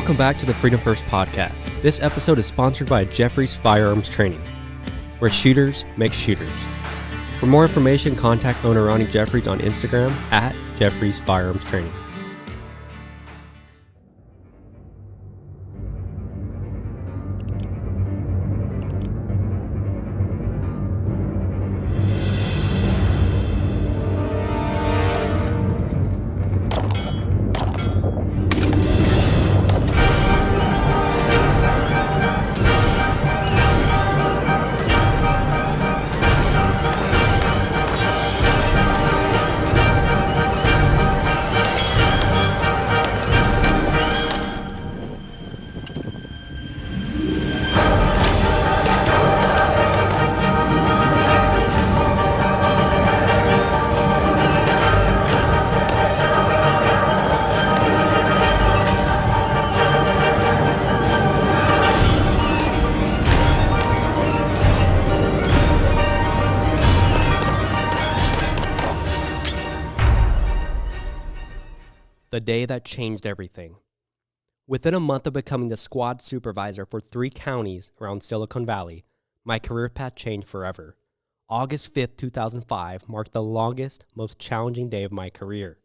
Welcome back to the Freedom First podcast. This episode is sponsored by Jeffrey's Firearms Training, where shooters make shooters. For more information, contact owner Ronnie Jeffries on Instagram at Jeffrey's Firearms Training. The day that changed everything. Within a month of becoming the squad supervisor for 3 counties around Silicon Valley, my career path changed forever. August 5th, 2005 marked the longest, most challenging day of my career.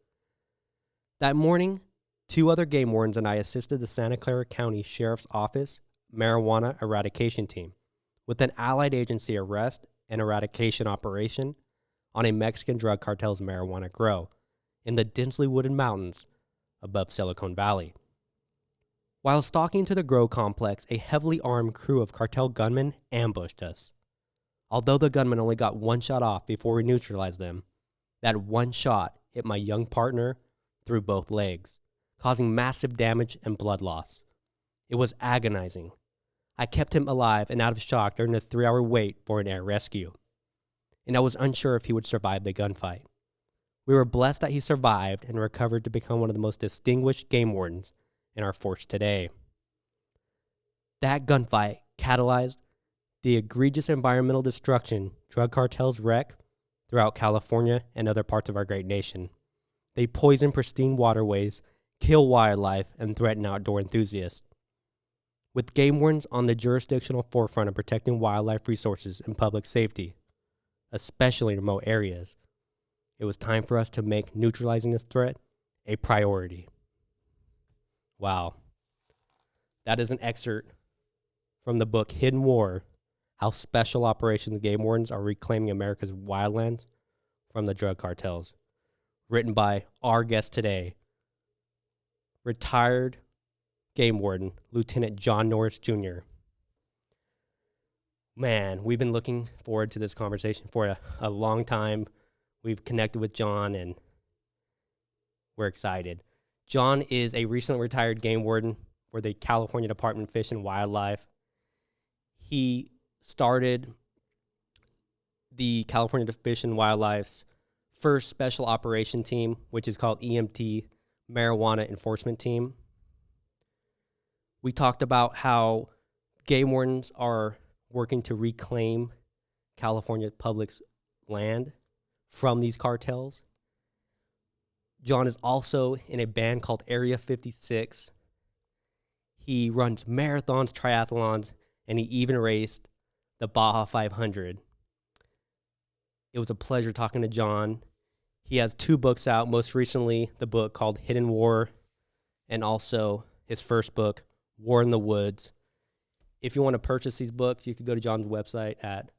That morning, 2 other game wardens and I assisted the Santa Clara County Sheriff's Office marijuana eradication team with an allied agency arrest and eradication operation on a Mexican drug cartel's marijuana grow in the densely wooded mountains above Silicon Valley. While stalking to the grow complex, a heavily armed crew of cartel gunmen ambushed us. Although the gunmen only got 1 shot off before we neutralized them, that 1 shot hit my young partner through both legs, causing massive damage and blood loss. It was agonizing. I kept him alive and out of shock during the 3-hour wait for an air rescue, and I was unsure if he would survive the gunfight. We were blessed that he survived and recovered to become one of the most distinguished game wardens in our force today. That gunfight catalyzed the egregious environmental destruction drug cartels wreak throughout California and other parts of our great nation. They poison pristine waterways, kill wildlife, and threaten outdoor enthusiasts. With game wardens on the jurisdictional forefront of protecting wildlife resources and public safety, especially in remote areas, it was time for us to make neutralizing this threat a priority. Wow. That is an excerpt from the book Hidden War, How Special Operations Game Wardens Are Reclaiming America's Wildlands from the Drug Cartels, written by our guest today, retired game warden, Lieutenant John Norris, Jr. Man, we've been looking forward to this conversation for a long time. We've connected with John, and we're excited. John is a recently retired game warden for the California Department of Fish and Wildlife. He started the California Fish and Wildlife's first special operation team, which is called EMT, Marijuana Enforcement Team. We talked about how game wardens are working to reclaim California public's land from these cartels. John is also in a band called Area 56. He runs marathons, triathlons, and he even raced the Baja 500. It was a pleasure talking to John. He has 2 books out, most recently the book called Hidden War, and also his first book, War in the Woods. If you want to purchase these books, you could go to John's website at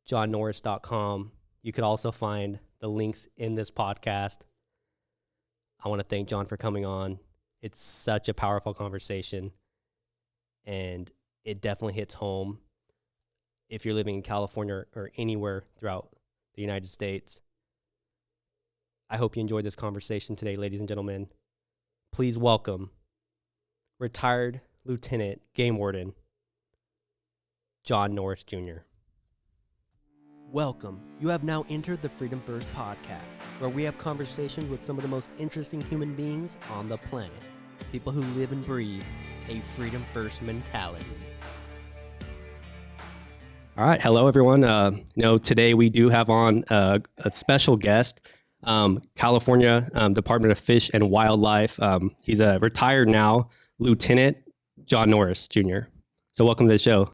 johnnorris.com. You could also find the links in this podcast. I want to thank John for coming on. It's such a powerful conversation, and it definitely hits home if you're living in California or anywhere throughout the United States. I hope you enjoyed this conversation today, ladies and gentlemen. Please welcome retired Lieutenant Game Warden John Norris, Jr. Welcome. You have now entered the Freedom First podcast, where we have conversations with some of the most interesting human beings on the planet. People who live and breathe a Freedom First mentality. All right. Hello, everyone. Today we do have on a special guest, California Department of Fish and Wildlife. He's a retired now Lieutenant John Norris Jr. So welcome to the show.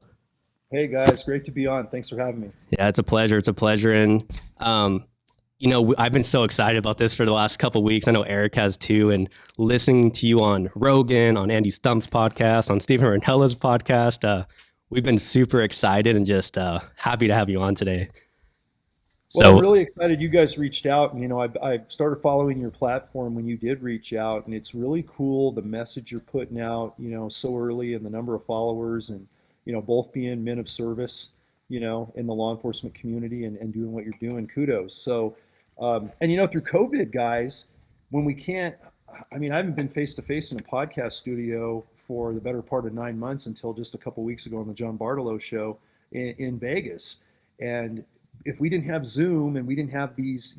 Hey guys, great to be on. Thanks for having me. Yeah, it's a pleasure. It's a pleasure. And, I've been so excited about this for the last couple of weeks. I know Eric has too. And listening to you on Rogan, on Andy Stump's podcast, on Stephen Rantella's podcast, we've been super excited and just happy to have you on today. Well, I'm So, really excited you guys reached out. And, I started following your platform when you did reach out, and it's really cool the message you're putting out, so early and the number of followers and, both being men of service, in the law enforcement community and doing what you're doing. Kudos. So, and, through COVID, guys, when we can't, I haven't been face to face in a podcast studio for the better part of 9 months until just a couple weeks ago on the John Bartolo show in Vegas. And if we didn't have Zoom and we didn't have these,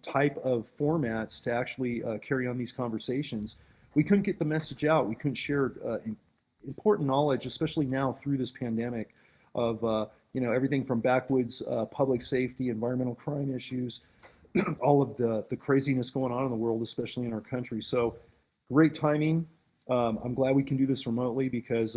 type of formats to actually carry on these conversations, we couldn't get the message out. We couldn't share important knowledge, especially now through this pandemic of, everything from backwoods public safety, environmental crime issues, all of the craziness going on in the world, especially in our country. So great timing. I'm glad we can do this remotely because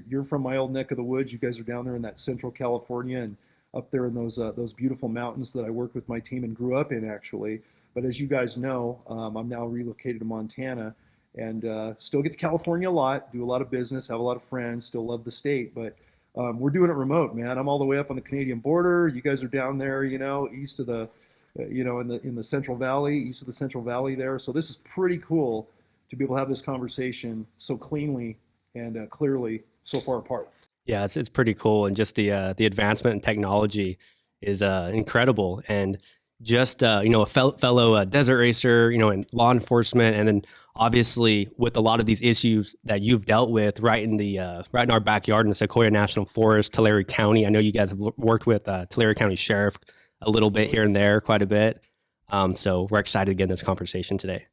you're from my old neck of the woods. You guys are down there in that central California and up there in those beautiful mountains that I worked with my team and grew up in, actually. But as you guys know, I'm now relocated to Montana and still get to California a lot, do a lot of business, have a lot of friends, still love the state. But we're doing it remote, man. I'm all the way up on the Canadian border. You guys are down there, east of the, in the Central Valley, east of the Central Valley there. So this is pretty cool to be able to have this conversation so cleanly and clearly so far apart. yeah, it's pretty cool. And just the advancement in technology is incredible. And just, a fellow desert racer, in law enforcement, and then obviously with a lot of these issues that you've dealt with right in our backyard in the Sequoia National Forest, Tulare County. I know you guys have worked with Tulare County Sheriff a little bit here and there, quite a bit. So we're excited to get in this conversation today.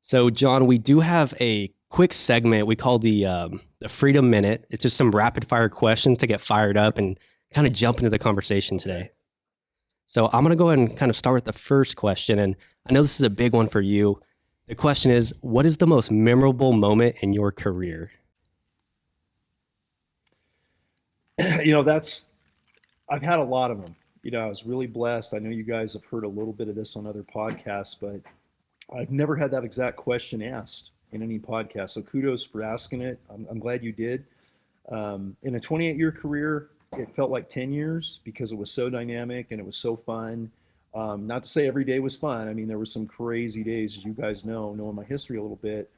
So, John, we do have a quick segment we call the Freedom Minute. It's just some rapid fire questions to get fired up and kind of jump into the conversation today. So, I'm going to go ahead and kind of start with the first question. And I know this is a big one for you. The question is, what is the most memorable moment in your career? I've had a lot of them. I was really blessed. I know you guys have heard a little bit of this on other podcasts, but I've never had that exact question asked in any podcast. So kudos for asking it. I'm glad you did. In a 28-year career, it felt like 10 years because it was so dynamic and it was so fun. Not to say every day was fun. There were some crazy days, as you guys know, knowing my history a little bit.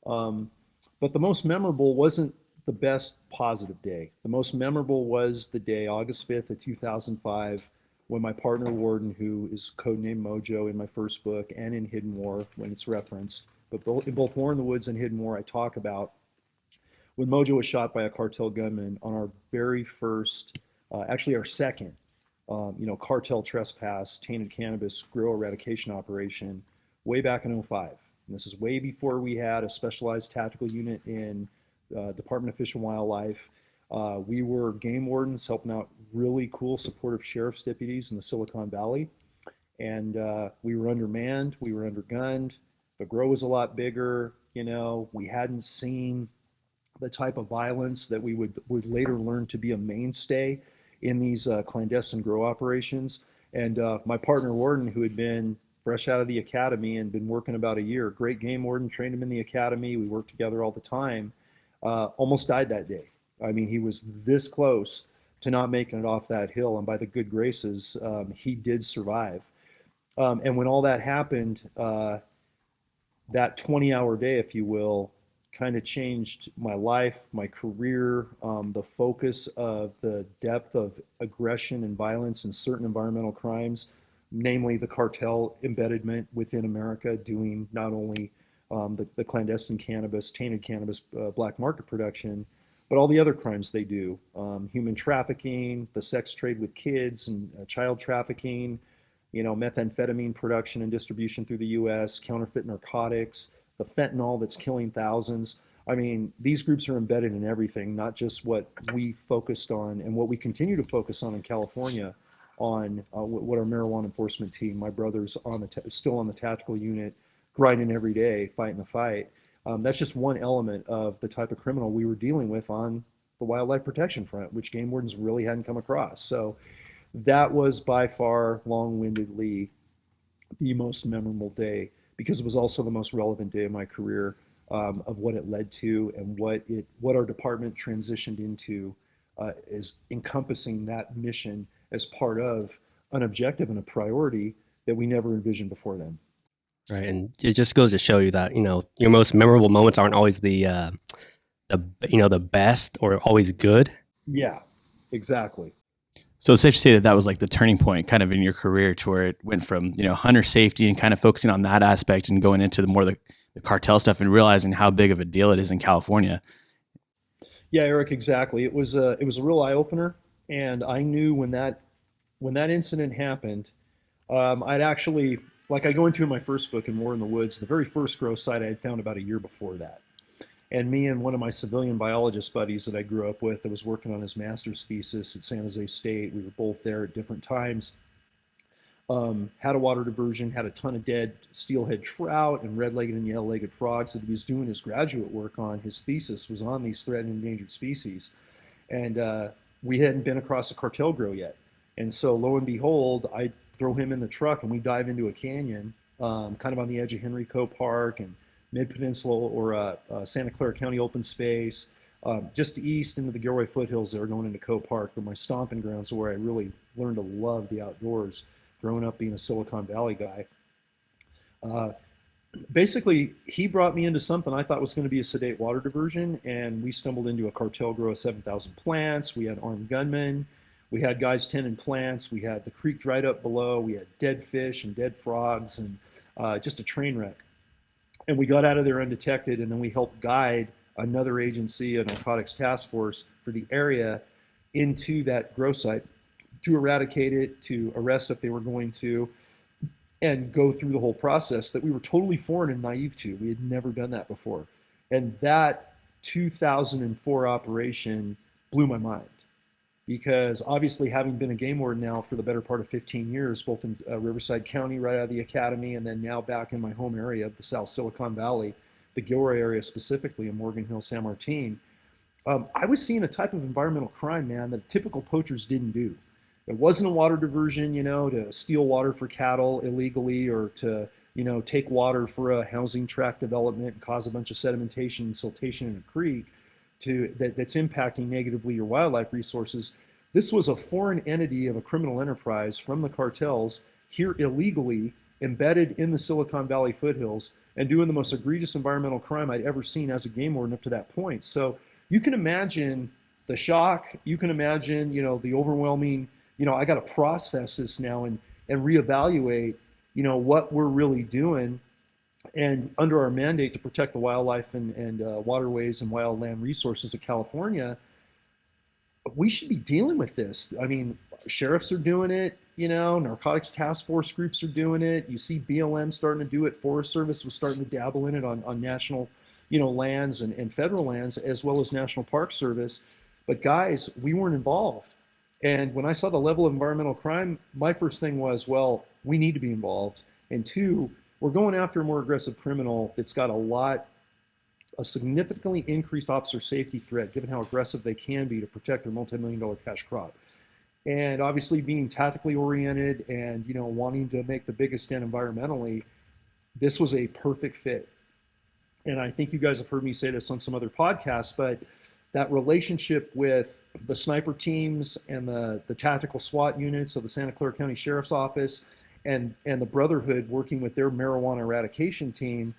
But the most memorable wasn't the best positive day. The most memorable was the day, August 5th of 2005, when my partner Warden, who is codenamed Mojo in my first book and in Hidden War when it's referenced, but in both War in the Woods and Hidden War, I talk about when Mojo was shot by a cartel gunman on our very first, actually our second, cartel trespass, tainted cannabis grow eradication operation way back in '05. And this is way before we had a specialized tactical unit in Department of Fish and Wildlife. We were game wardens helping out really cool supportive sheriff's deputies in the Silicon Valley. And we were undermanned, we were undergunned. The grow was a lot bigger. We hadn't seen the type of violence that we would later learn to be a mainstay in these clandestine grow operations. And my partner Warden, who had been fresh out of the academy and been working about a year, great game warden, trained him in the academy. We worked together all the time. Almost died that day. He was this close to not making it off that hill, and by the good graces, he did survive. And when all that happened, that 20-hour day, if you will, kind of changed my life, my career, the focus of the depth of aggression and violence in certain environmental crimes, namely the cartel embedment within America, doing not only the clandestine cannabis, tainted cannabis, black market production, but all the other crimes they do, human trafficking, the sex trade with kids and child trafficking, methamphetamine production and distribution through the U.S., counterfeit narcotics, the fentanyl that's killing thousands. These groups are embedded in everything, not just what we focused on and what we continue to focus on in California on what our marijuana enforcement team, my brother's still on the tactical unit, grinding every day, fighting the fight. That's just one element of the type of criminal we were dealing with on the wildlife protection front, which game wardens really hadn't come across. So that was by far, long-windedly, the most memorable day, because it was also the most relevant day of my career, of what it led to and what our department transitioned into, is encompassing that mission as part of an objective and a priority that we never envisioned before then. Right, and it just goes to show you that your most memorable moments aren't always the best or always good. Yeah, exactly. So it's safe to say that that was like the turning point kind of in your career, to where it went from, hunter safety and kind of focusing on that aspect and going into the cartel stuff and realizing how big of a deal it is in California. Yeah, Eric, exactly. It was a real eye opener, and I knew when that incident happened, I'd actually, like I go into in my first book, in War in the Woods, the very first grow site I had found about a year before that. And me and one of my civilian biologist buddies that I grew up with, that was working on his master's thesis at San Jose State, we were both there at different times, had a water diversion, had a ton of dead steelhead trout and red-legged and yellow-legged frogs that he was doing his graduate work on. His thesis was on these threatened and endangered species. And we hadn't been across a cartel grow yet. And so lo and behold, I throw him in the truck and we dive into a canyon, kind of on the edge of Henrico Park and Mid-Peninsula, or Santa Clara County open space, just east into the Gilroy foothills that are going into Coe Park, where my stomping grounds, where I really learned to love the outdoors, growing up being a Silicon Valley guy. Basically, he brought me into something I thought was going to be a sedate water diversion, and we stumbled into a cartel grow of 7,000 plants. We had armed gunmen. We had guys tending plants. We had the creek dried up below. We had dead fish and dead frogs, and just a train wreck. And we got out of there undetected, and then we helped guide another agency, a narcotics task force for the area, into that grow site to eradicate it, to arrest if they were going to, and go through the whole process that we were totally foreign and naive to. We had never done that before. And that 2004 operation blew my mind, because obviously, having been a game warden now for the better part of 15 years, both in Riverside County right out of the academy, and then now back in my home area of the South Silicon Valley, the Gilroy area specifically, in Morgan Hill, San Martin, I was seeing a type of environmental crime, man, that typical poachers didn't do. It wasn't a water diversion, to steal water for cattle illegally, or to, take water for a housing tract development and cause a bunch of sedimentation and siltation in a creek that's impacting negatively your wildlife resources. This was a foreign entity of a criminal enterprise from the cartels here illegally, embedded in the Silicon Valley foothills, and doing the most egregious environmental crime I'd ever seen as a game warden up to that point. So you can imagine the shock. You can imagine, the overwhelming, I got to process this now and reevaluate, what we're really doing. And under our mandate to protect the wildlife and waterways and wildland resources of California, we should be dealing with this. I mean, sheriffs are doing it, narcotics task force groups are doing it. You see BLM starting to do it. Forest Service was starting to dabble in it on national, lands and federal lands, as well as National Park Service. But guys, we weren't involved. And when I saw the level of environmental crime, my first thing was, well, we need to be involved. And two, we're going after a more aggressive criminal that's got a significantly increased officer safety threat, given how aggressive they can be to protect their multi-million-dollar cash crop. And obviously, being tactically oriented and, wanting to make the biggest dent environmentally, this was a perfect fit. And I think you guys have heard me say this on some other podcasts, but that relationship with the sniper teams and the tactical SWAT units of the Santa Clara County Sheriff's Office, and the Brotherhood working with their marijuana eradication team,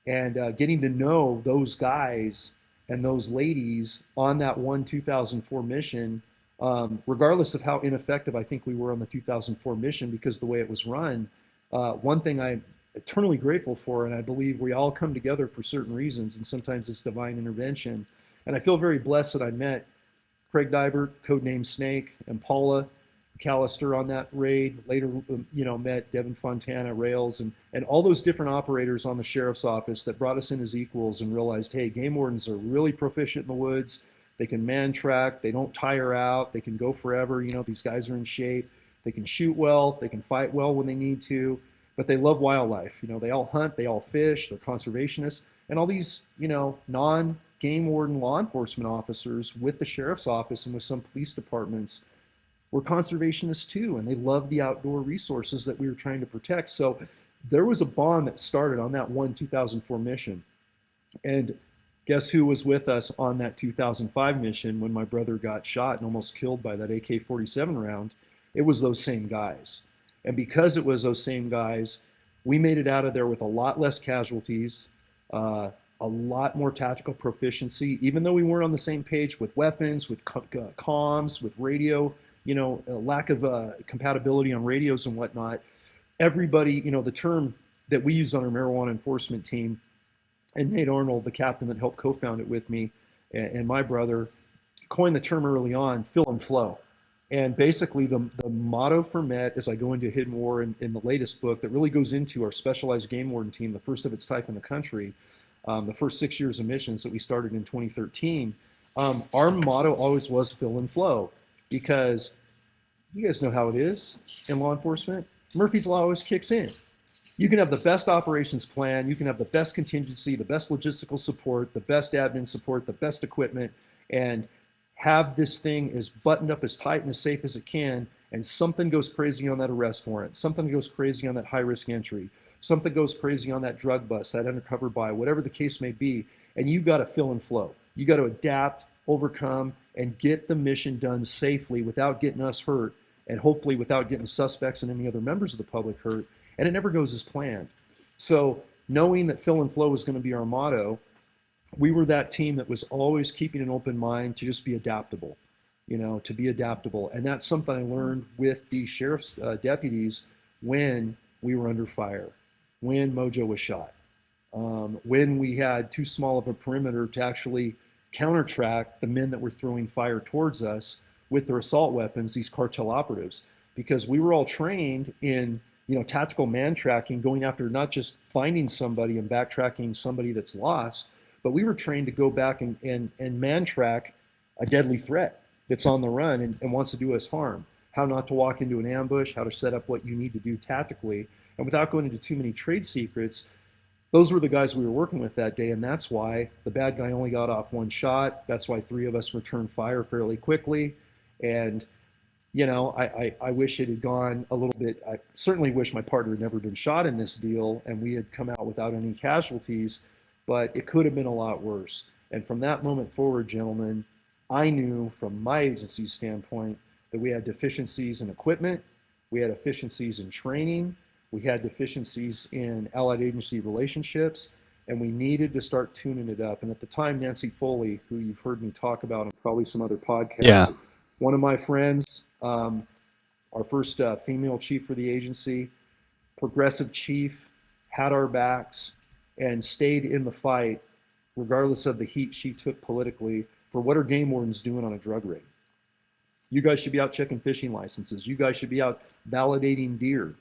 and getting to know those guys and those ladies on that 2004 mission, regardless of how ineffective I think we were on the 2004 mission because of the way it was run. One thing I'm eternally grateful for, and I believe we all come together for certain reasons, and sometimes it's divine intervention. And I feel very blessed that I met Craig Dybert, codenamed Snake, and Paula Callister on that raid. Later, met Devin Fontana, Rails, and all those different operators on the sheriff's office that brought us in as equals and realized, hey, game wardens are really proficient in the woods. They can man track. They don't tire out. They can go forever. These guys are in shape. They can shoot well. They can fight well when they need to. But they love wildlife. They all hunt. They all fish. They're conservationists. and all these, non-game warden law enforcement officers with the sheriff's office and with some police departments were conservationists too, and they loved the outdoor resources that we were trying to protect. So there was a bond that started on that 2004 mission. And guess who was with us on that 2005 mission when my brother got shot and almost killed by that AK-47 round? It was those same guys. And because it was those same guys, we made it out of there with a lot less casualties, a lot more tactical proficiency, even though we weren't on the same page with weapons, with comms, with radio, a lack of compatibility on radios and whatnot. Everybody, the term that we use on our marijuana enforcement team, and Nate Arnold, the captain that helped co-found it with me, and my brother, coined the term early on, fill and flow. And basically the motto for MET, as I go into Hidden War in the latest book that really goes into our specialized game warden team, the first of its type in the country, the first 6 years of missions that we started in 2013, our motto always was fill and flow, because you guys know how it is in law enforcement. Murphy's Law always kicks in. You can have the best operations plan, you can have the best contingency, the best logistical support, the best admin support, the best equipment, and have this thing as buttoned up, as tight and as safe as it can, and something goes crazy on that arrest warrant, something goes crazy on that high-risk entry, something goes crazy on that drug bust, that undercover buy, whatever the case may be, and you got to fill and flow. You got to adapt, overcome, and get the mission done safely without getting us hurt, and hopefully without getting suspects and any other members of the public hurt, and it never goes as planned. So knowing that fill and flow was going to be our motto, we were that team that was always keeping an open mind to just be adaptable, to be adaptable. And that's something I learned with the sheriff's deputies when we were under fire, when Mojo was shot, when we had too small of a perimeter to actually counter-track the men that were throwing fire towards us with their assault weapons, these cartel operatives, because we were all trained in tactical man tracking, going after not just finding somebody and backtracking somebody that's lost, but we were trained to go back and man track a deadly threat that's on the run and wants to do us harm. How not to walk into an ambush, how to set up what you need to do tactically. And without going into too many trade secrets, those were the guys we were working with that day. And that's why the bad guy only got off one shot. That's why 3 of us returned fire fairly quickly. And, I wish it had gone a little bit. I certainly wish my partner had never been shot in this deal and we had come out without any casualties. But it could have been a lot worse. And from that moment forward, gentlemen, I knew from my agency's standpoint that we had deficiencies in equipment, we had deficiencies in training, we had deficiencies in allied agency relationships, and we needed to start tuning it up. And at the time, Nancy Foley, who you've heard me talk about on probably some other podcasts, one of my friends, our first female chief for the agency, progressive chief, had our backs, and stayed in the fight, regardless of the heat she took politically, for what are game wardens doing on a drug raid. You guys should be out checking fishing licenses. You guys should be out validating deer,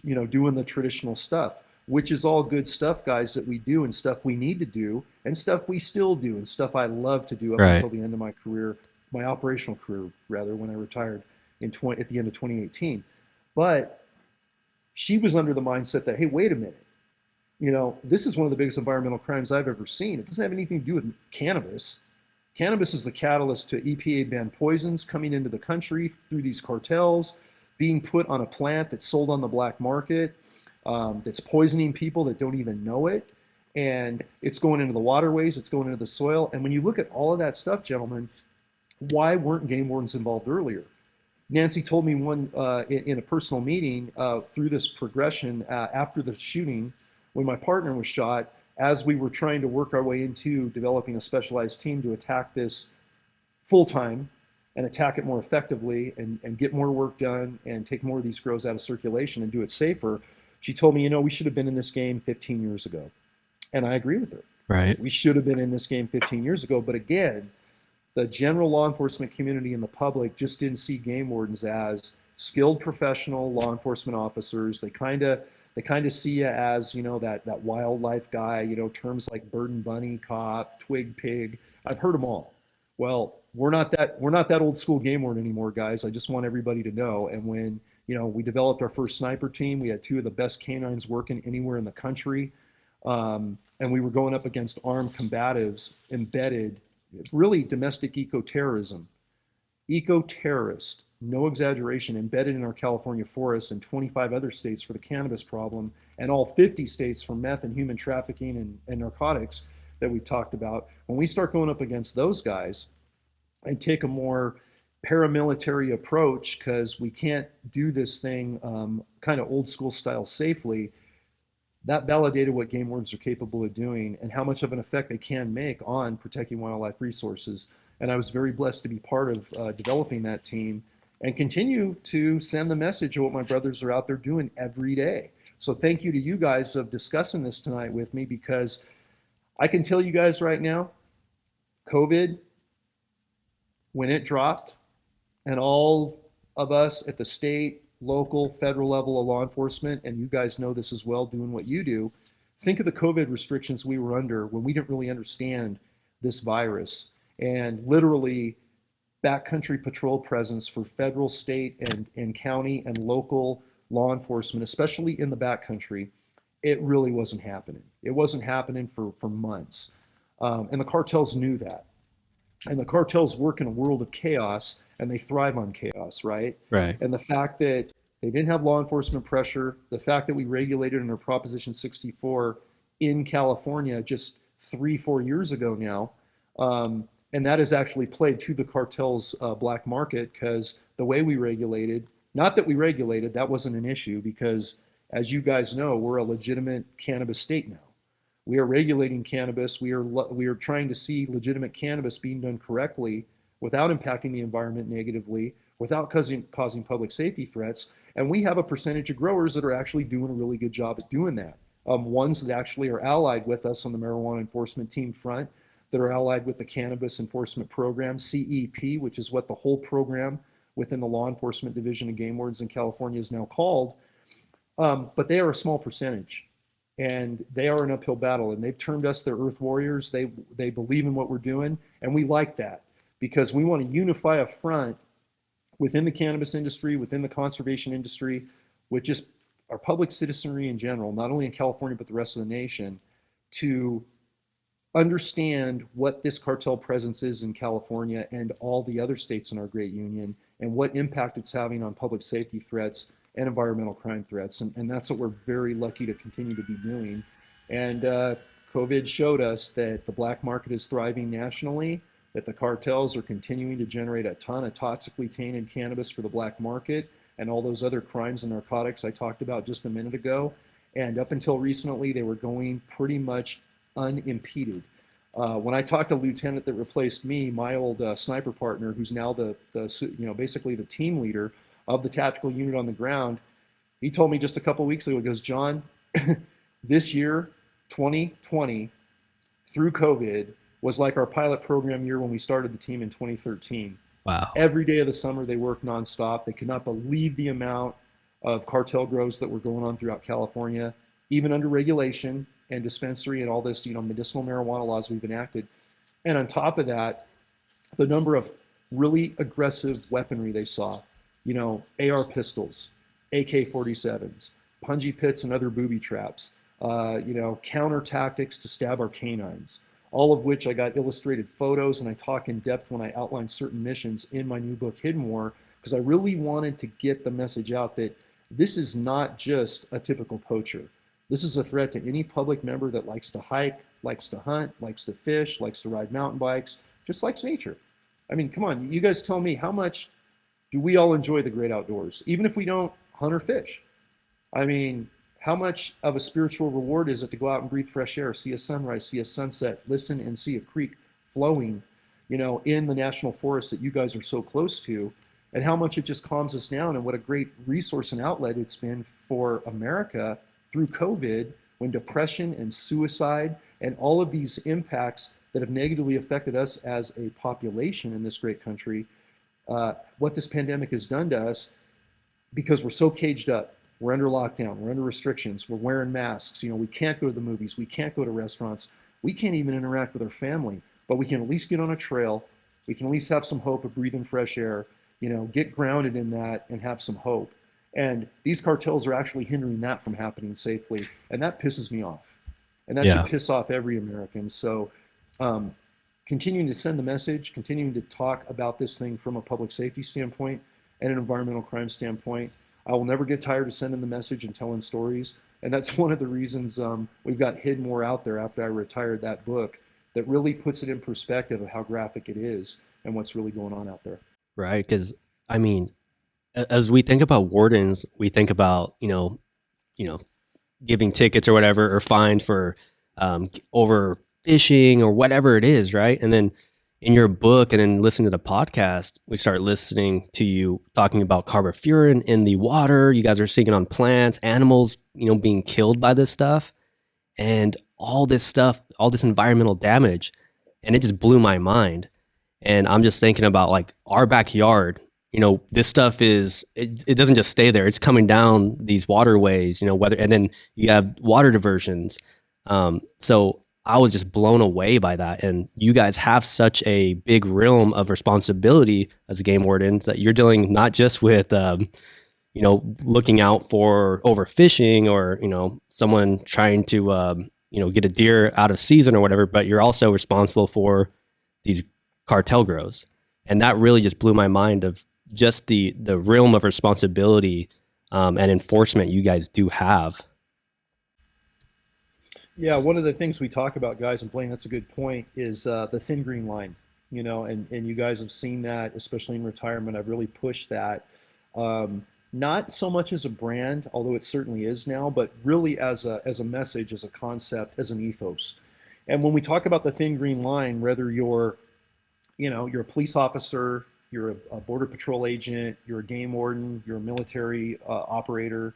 doing the traditional stuff, which is all good stuff, guys, that we do and stuff we need to do and stuff we still do and stuff I love to do up until the end of my career, my operational career, rather, when I retired at the end of 2018. But she was under the mindset that, hey, wait a minute. This is one of the biggest environmental crimes I've ever seen. It doesn't have anything to do with cannabis. Cannabis is the catalyst to EPA-banned poisons coming into the country through these cartels, being put on a plant that's sold on the black market, that's poisoning people that don't even know it. And it's going into the waterways, it's going into the soil. And when you look at all of that stuff, gentlemen, why weren't game wardens involved earlier? Nancy told me in a personal meeting through this progression after the shooting, when my partner was shot, as we were trying to work our way into developing a specialized team to attack this full-time and attack it more effectively and get more work done and take more of these grows out of circulation and do it safer, she told me, we should have been in this game 15 years ago. And I agree with her. Right. We should have been in this game 15 years ago. But again, the general law enforcement community and the public just didn't see game wardens as skilled professional law enforcement officers. They kind of see you as, that wildlife guy, terms like bird and bunny cop, twig pig. I've heard them all. Well, we're not that old school game warden anymore, guys. I just want everybody to know. And when, we developed our first sniper team, we had 2 of the best canines working anywhere in the country. And we were going up against armed combatives embedded, really domestic eco-terrorist, no exaggeration, embedded in our California forests and 25 other states for the cannabis problem, and all 50 states for meth and human trafficking and narcotics that we've talked about. When we start going up against those guys and take a more paramilitary approach, because we can't do this thing kind of old school style safely, that validated what game wardens are capable of doing and how much of an effect they can make on protecting wildlife resources. And I was very blessed to be part of developing that team and continue to send the message of what my brothers are out there doing every day. So thank you to you guys of discussing this tonight with me, because I can tell you guys right now, COVID, when it dropped, and all of us at the state, local, federal level of law enforcement, and you guys know this as well, doing what you do, think of the COVID restrictions we were under when we didn't really understand this virus. And literally, backcountry patrol presence for federal, state, and county and local law enforcement, especially in the backcountry, it really wasn't happening. It wasn't happening for months. And the cartels knew that. And the cartels work in a world of chaos, and they thrive on chaos, right? Right. And the fact that they didn't have law enforcement pressure, the fact that we regulated under Proposition 64 in California just 3-4 years ago now, and that has actually played to the cartel's black market, because the way we regulated, not that we regulated, that wasn't an issue, because as you guys know, we're a legitimate cannabis state now. We are regulating cannabis. We are trying to see legitimate cannabis being done correctly without impacting the environment negatively, without causing public safety threats. And we have a percentage of growers that are actually doing a really good job at doing that. Ones that actually are allied with us on the marijuana enforcement team front, that are allied with the Cannabis Enforcement Program, CEP, which is what the whole program within the Law Enforcement Division of Game Wardens in California is now called. But they are a small percentage, and they are an uphill battle, and they've termed us their Earth Warriors. They believe in what we're doing, and we like that, because we want to unify a front within the cannabis industry, within the conservation industry, with just our public citizenry in general, not only in California, but the rest of the nation, to understand what this cartel presence is in California and all the other states in our great union, and what impact it's having on public safety threats and environmental crime threats. And that's what we're very lucky to continue to be doing. And COVID showed us that the black market is thriving nationally, that the cartels are continuing to generate a ton of toxically tainted cannabis for the black market and all those other crimes and narcotics I talked about just a minute ago. And up until recently, they were going pretty much unimpeded. When I talked to the lieutenant that replaced me, my old sniper partner, who's now basically the team leader of the tactical unit on the ground, he told me just a couple of weeks ago, he goes, John, this year, 2020, through COVID, was like our pilot program year when we started the team in 2013. Wow. Every day of the summer, they worked nonstop. They could not believe the amount of cartel grows that were going on throughout California, even under regulation and dispensary and all this, medicinal marijuana laws we've enacted. And on top of that, the number of really aggressive weaponry they saw, AR pistols, AK-47s, punji pits and other booby traps, counter tactics to stab our canines, all of which I got illustrated photos, and I talk in depth when I outline certain missions in my new book, Hidden War, because I really wanted to get the message out that this is not just a typical poacher. This is a threat to any public member that likes to hike, likes to hunt, likes to fish, likes to ride mountain bikes, just likes nature. I mean, come on, you guys tell me, how much do we all enjoy the great outdoors, even if we don't hunt or fish? I mean, how much of a spiritual reward is it to go out and breathe fresh air, see a sunrise, see a sunset, listen and see a creek flowing, in the national forest that you guys are so close to, and how much it just calms us down, and what a great resource and outlet it's been for America through COVID, when depression and suicide and all of these impacts that have negatively affected us as a population in this great country, what this pandemic has done to us, because we're so caged up. We're under lockdown, we're under restrictions, we're wearing masks, we can't go to the movies, we can't go to restaurants, we can't even interact with our family, but we can at least get on a trail, we can at least have some hope of breathing fresh air, get grounded in that and have some hope. And these cartels are actually hindering that from happening safely, and that pisses me off. And that Yeah. should piss off every American. So continuing to send the message, continuing to talk about this thing from a public safety standpoint and an environmental crime standpoint. I will never get tired of sending the message and telling stories. And that's one of the reasons we've got Hid More out there after I retired, that book that really puts it in perspective of how graphic it is and what's really going on out there. Right. Because, I mean, as we think about wardens, we think about, giving tickets or whatever or fined for overfishing or whatever it is, right? And then in your book and then listening to the podcast, we start listening to you talking about carbofuran in the water. You guys are seeing it on plants, animals, being killed by this stuff, and all this stuff, all this environmental damage. And it just blew my mind. And I'm just thinking about like our backyard. This stuff it doesn't just stay there. It's coming down these waterways, and then you have water diversions. So I was just blown away by that. And you guys have such a big realm of responsibility as game wardens that you're dealing not just with, looking out for overfishing or, someone trying to, get a deer out of season or whatever, but you're also responsible for these cartel grows. And that really just blew my mind of just the realm of responsibility and enforcement you guys do have. Yeah, one of the things we talk about, guys, and Blaine, that's a good point, is the thin green line. And you guys have seen that, especially in retirement. I've really pushed that. Not so much as a brand, although it certainly is now, but really as a message, as a concept, as an ethos. And when we talk about the thin green line, whether you're a police officer, you're a border patrol agent, you're a game warden, you're a military operator,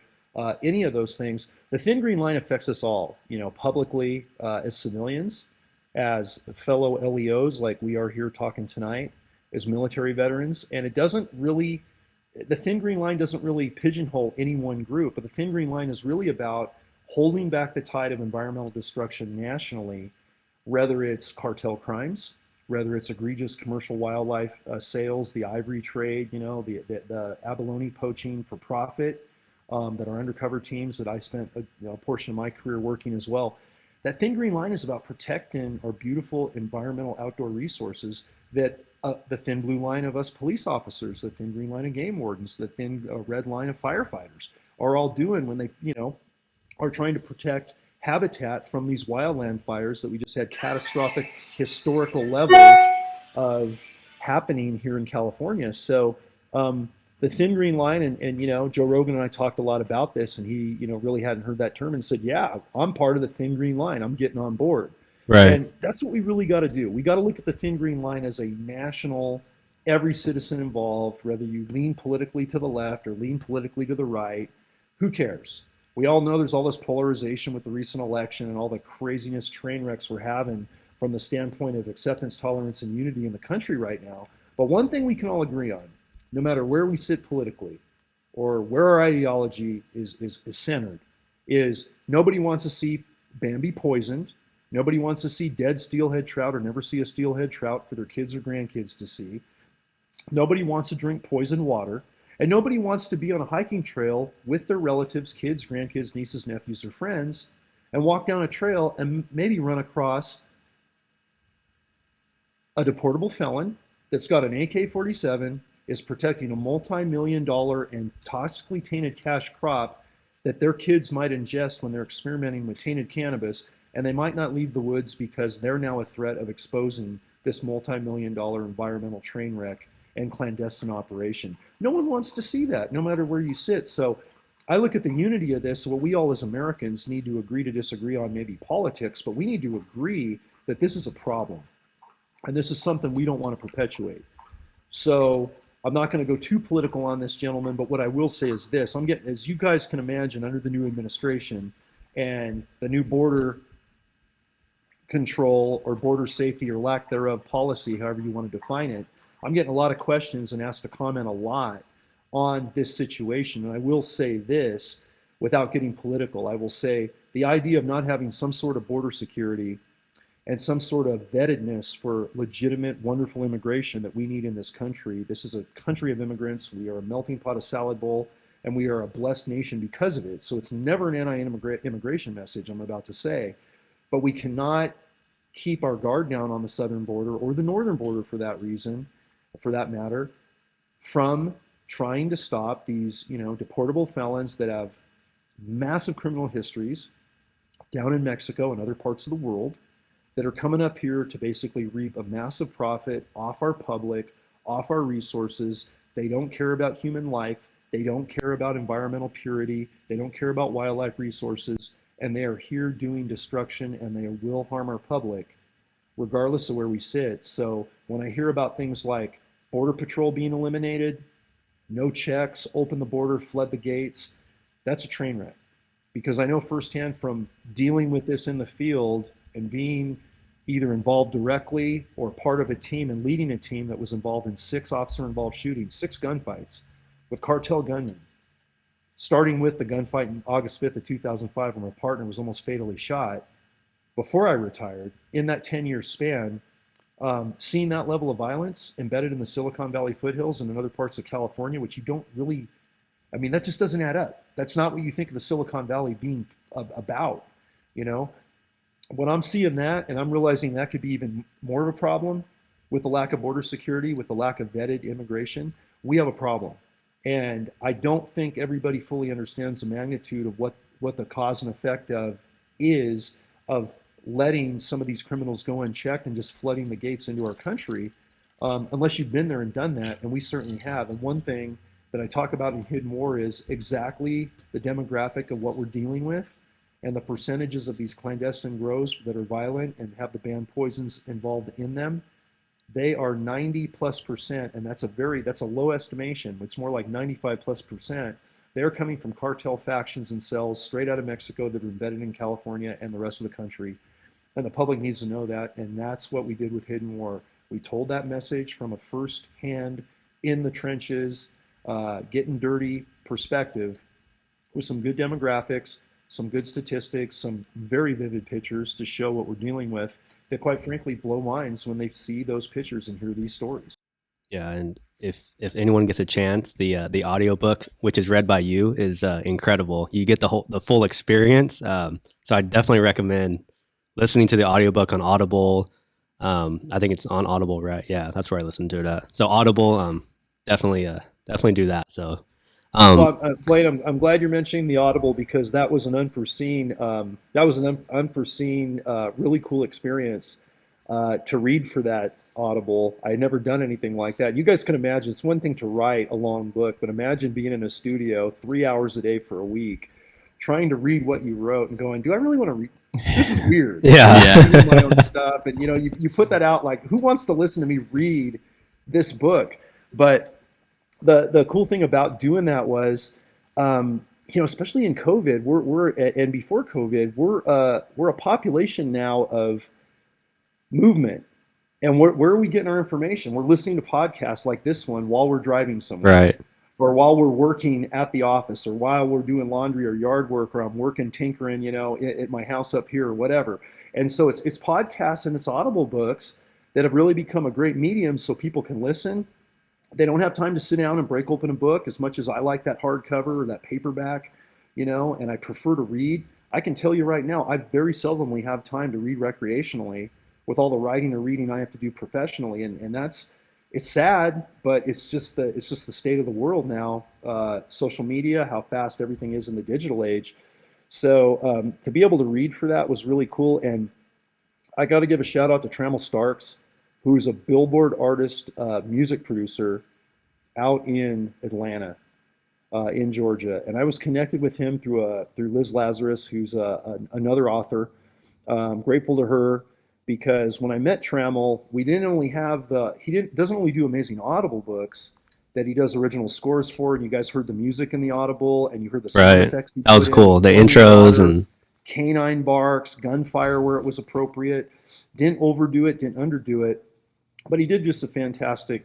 any of those things, the thin green line affects us all, publicly as civilians, as fellow LEOs like we are here talking tonight, as military veterans. And the thin green line doesn't really pigeonhole any one group, but the thin green line is really about holding back the tide of environmental destruction nationally, whether it's cartel crimes, whether it's egregious commercial wildlife sales, the ivory trade, the abalone poaching for profit, that our undercover teams that I spent a portion of my career working as well. That thin green line is about protecting our beautiful environmental outdoor resources that the thin blue line of us police officers, the thin green line of game wardens, the thin red line of firefighters are all doing when they, are trying to protect habitat from these wildland fires that we just had catastrophic historical levels of happening here in California. So the thin green line, and Joe Rogan and I talked a lot about this, and he really hadn't heard that term and said, yeah, I'm part of the thin green line. I'm getting on board. Right. And that's what we really got to do. We got to look at the thin green line as a national, every citizen involved, whether you lean politically to the left or lean politically to the right, who cares? We all know there's all this polarization with the recent election and all the craziness train wrecks we're having from the standpoint of acceptance, tolerance, and unity in the country right now. But one thing we can all agree on, no matter where we sit politically or where our ideology is centered, is nobody wants to see Bambi poisoned. Nobody wants to see dead steelhead trout or never see a steelhead trout for their kids or grandkids to see. Nobody wants to drink poisoned water. And nobody wants to be on a hiking trail with their relatives, kids, grandkids, nieces, nephews, or friends, and walk down a trail and maybe run across a deportable felon that's got an AK-47, is protecting a multi-million-dollar and toxically tainted cash crop that their kids might ingest when they're experimenting with tainted cannabis, and they might not leave the woods because they're now a threat of exposing this multi-million-dollar environmental train wreck and clandestine operation. No one wants to see that, no matter where you sit. So I look at the unity of this, what we all as Americans need to agree to disagree on, maybe politics, but we need to agree that this is a problem. And this is something we don't want to perpetuate. So I'm not going to go too political on this, gentlemen, but what I will say is this. I'm getting, as you guys can imagine, under the new administration and the new border control or border safety or lack thereof policy, however you want to define it, I'm getting a lot of questions and asked to comment a lot on this situation. And I will say this, without getting political, I will say the idea of not having some sort of border security and some sort of vettedness for legitimate, wonderful immigration that we need in this country. This is a country of immigrants. We are a melting pot of salad bowl, and we are a blessed nation because of it. So it's never an anti-immigration message I'm about to say. but we cannot keep our guard down on the southern border or the northern border for that reason, for that matter, from trying to stop these, deportable felons that have massive criminal histories down in Mexico and other parts of the world that are coming up here to basically reap a massive profit off our public, off our resources. They don't care about human life. They don't care about environmental purity. They don't care about wildlife resources. And they are here doing destruction, and they will harm our public, regardless of where we sit. So when I hear about things like Border Patrol being eliminated, no checks, open the border, flood the gates, that's a train wreck. Because I know firsthand from dealing with this in the field and being either involved directly or part of a team and leading a team that was involved in 6 officer-involved shootings, 6 gunfights with cartel gunmen, starting with the gunfight in August 5th of 2005 when my partner was almost fatally shot. Before I retired, in that 10-year span, seeing that level of violence embedded in the Silicon Valley foothills and in other parts of California, which you don't really, that just doesn't add up. That's not what you think of the Silicon Valley being about, When I'm seeing that, and I'm realizing that could be even more of a problem with the lack of border security, with the lack of vetted immigration, we have a problem. And I don't think everybody fully understands the magnitude of what the cause and effect of letting some of these criminals go unchecked and just flooding the gates into our country, unless you've been there and done that, and we certainly have. And one thing that I talk about in Hidden War is exactly the demographic of what we're dealing with and the percentages of these clandestine grows that are violent and have the banned poisons involved in them. They are 90+%, and that's a low estimation. It's more like 95+%. They're coming from cartel factions and cells straight out of Mexico that are embedded in California and the rest of the country. And the public needs to know that, and that's what we did with Hidden War. We told that message from a first-hand, in the trenches, getting dirty perspective with some good demographics, some good statistics, some very vivid pictures to show what we're dealing with that quite frankly blow minds when they see those pictures and hear these stories. Yeah, and if anyone gets a chance, the audiobook, which is read by you, is incredible. You get the full experience. So I definitely recommend listening to the audiobook on Audible. I think it's on Audible, right? Yeah, that's where I listen to it at. So Audible, definitely do that. So well, Blade, I'm glad you're mentioning the Audible, because that was an unforeseen really cool experience to read for that Audible. I had never done anything like that. You guys can imagine, it's one thing to write a long book, but imagine being in a studio 3 hours a day for a week, trying to read what you wrote and going, do I really want to read? This is weird. Yeah. My own stuff. And you put that out, like, who wants to listen to me read this book? But the cool thing about doing that was, especially in COVID, and before COVID, we're a population now of movement. And where are we getting our information? We're listening to podcasts like this one while we're driving somewhere. Right. Or while we're working at the office, or while we're doing laundry or yard work, or I'm working tinkering, at my house up here or whatever. And so it's podcasts and it's Audible books that have really become a great medium so people can listen. They don't have time to sit down and break open a book as much as I like that hardcover or that paperback, and I prefer to read. I can tell you right now, I very seldomly have time to read recreationally with all the writing or reading I have to do professionally. And it's sad, but it's just the state of the world now. Social media, how fast everything is in the digital age. So to be able to read for that was really cool. And I got to give a shout out to Trammell Starks, who's a Billboard artist, music producer out in Atlanta, in Georgia. And I was connected with him through Liz Lazarus, who's another author. Grateful to her, because when I met Trammell, we didn't only have doesn't only do amazing Audible books that he does original scores for, and you guys heard the music in the Audible, and you heard the sound effects. That was cool. The intros and canine barks, gunfire where it was appropriate. Didn't overdo it, didn't underdo it, but he did just a fantastic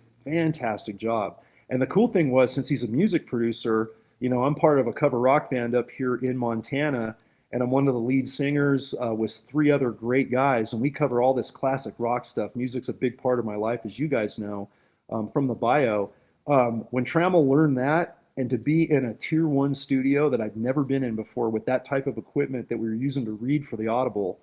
job. And the cool thing was, since he's a music producer, I'm part of a cover rock band up here in Montana, and I'm one of the lead singers with 3 other great guys, and we cover all this classic rock stuff. Music's a big part of my life, as you guys know, from the bio. When Trammell learned that, and to be in a tier 1 studio that I'd never been in before with that type of equipment that we were using to read for the Audible,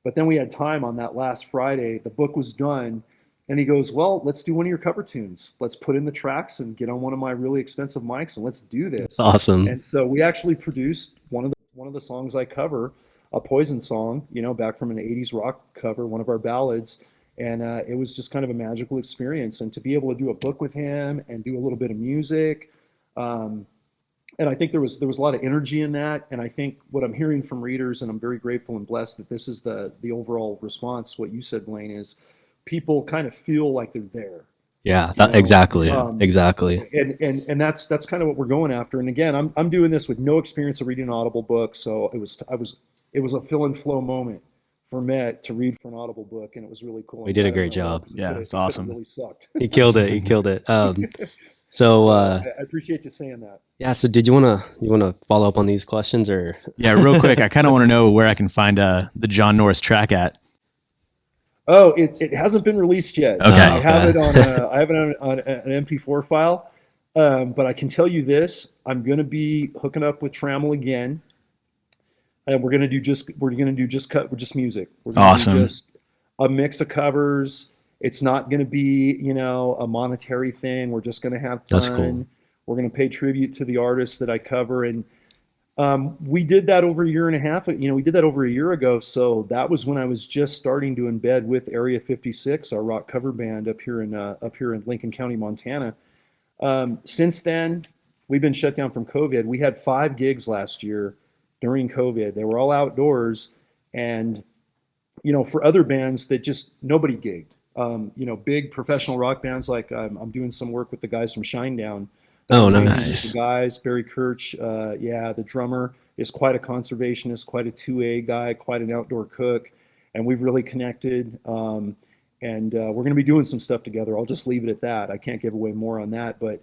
But then we had time on that last Friday. The book was done. And he goes, well, let's do one of your cover tunes. Let's put in the tracks and get on one of my really expensive mics and let's do this. Awesome. And so we actually produced one of the songs I cover, a Poison song, back from an 80s rock cover, one of our ballads. And it was just kind of a magical experience. And to be able to do a book with him and do a little bit of music, and I think there was a lot of energy in that. And I think what I'm hearing from readers, and I'm very grateful and blessed that this is the overall response, what you said, Blaine, is people kind of feel like they're there. Yeah, exactly. Exactly. And that's kind of what we're going after. And again, I'm doing this with no experience of reading an Audible book. So it was a fill and flow moment for Met to read for an Audible book. And it was really cool. We did a great job. Yeah, it's awesome. It really sucked. He killed it. So I appreciate you saying that. Yeah. So did you want to follow up on these questions or? Yeah, real quick. I kind of want to know where I can find the John Norris track at. Oh, it hasn't been released yet. Okay. I have it on an MP4 file. But I can tell you this: I'm going to be hooking up with Trammell again, and we're going to do just music. We're gonna Awesome. do just a mix of covers. It's not going to be a monetary thing. We're just going to have fun. That's cool. We're going to pay tribute to the artists that I cover, and we did that over a year and a half. We did that over a year ago. So that was when I was just starting to embed with Area 56, our rock cover band up here in Lincoln County, Montana. Since then, we've been shut down from COVID. We had 5 gigs last year during COVID. They were all outdoors, and for other bands that just nobody gigged. Big professional rock bands like I'm doing some work with the guys from Shinedown. Oh, nice. The guys, Barry Kirch, the drummer is quite a conservationist, quite a 2A guy, quite an outdoor cook, and we've really connected. And we're going to be doing some stuff together. I'll just leave it at that. I can't give away more on that, but